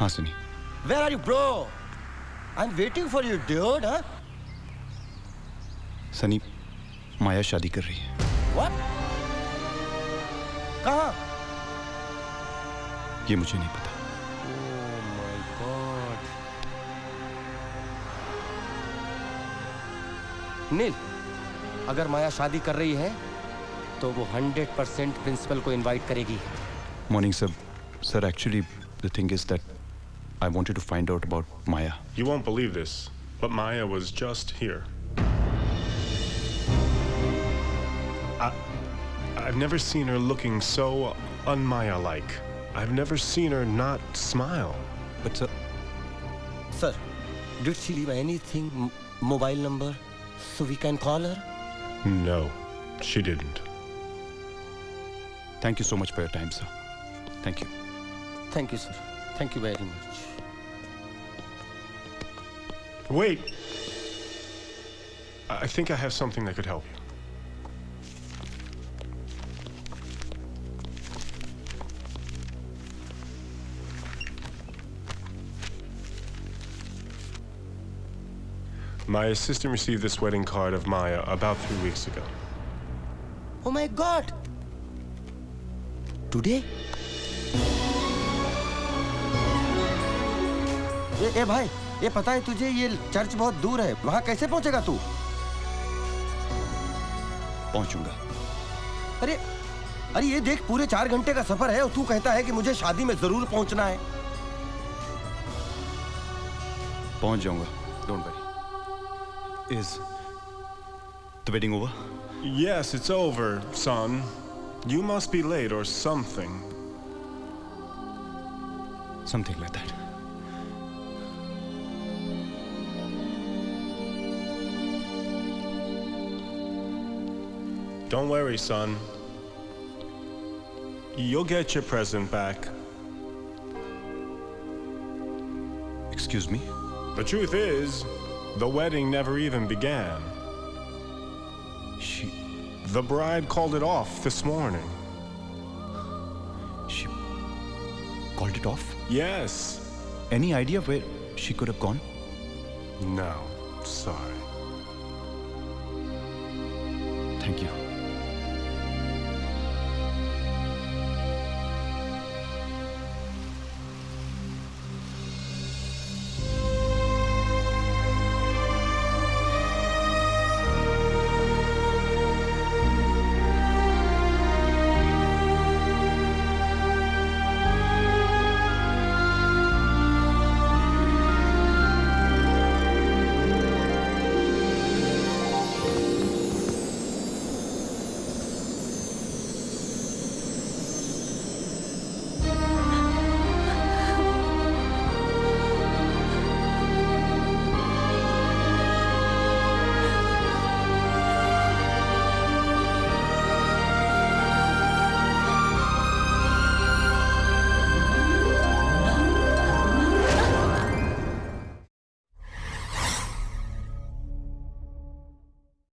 हाँ Sunny. Where are you, bro? I'm waiting for you, dude. Huh? Sunny, माया शादी कर रही है. What? कहाँ? ये मुझे नहीं पता. Oh my God. नील, अगर माया शादी कर रही है, तो वो 100% प्रिंसिपल को इनवाइट करेगी. Morning, sir. Sir, actually, the thing is that I wanted to find out about Maya. You won't believe this, but Maya was just here. I've never seen her looking so un-Maya-like. I've never seen her not smile. But Sir, did she leave anything, mobile number, so we can call her? No, she didn't. Thank you so much for your time, sir. Thank you. Thank you, sir. Thank you very much. Wait. I think I have something that could help you. My assistant received this wedding card of Maya about 3 weeks ago. Oh my God! Today? ए भाई, ये पता है तुझे ये church बहुत दूर है, वहाँ कैसे पहुँचेगा तू? पहुँचूंगा। अरे ये देख पूरे 4 घंटे का सफर है और तू कहता है कि मुझे शादी में जरूर पहुँचना है। पहुँच जाऊंगा, don't worry. Is the wedding over? Yes, it's over, son. You must be late or something. Something like that. Don't worry, son. You'll get your present back. Excuse me? The truth is, the wedding never even began. The bride called it off this morning. She called it off? Yes. Any idea where she could have gone? No, sorry. Thank you.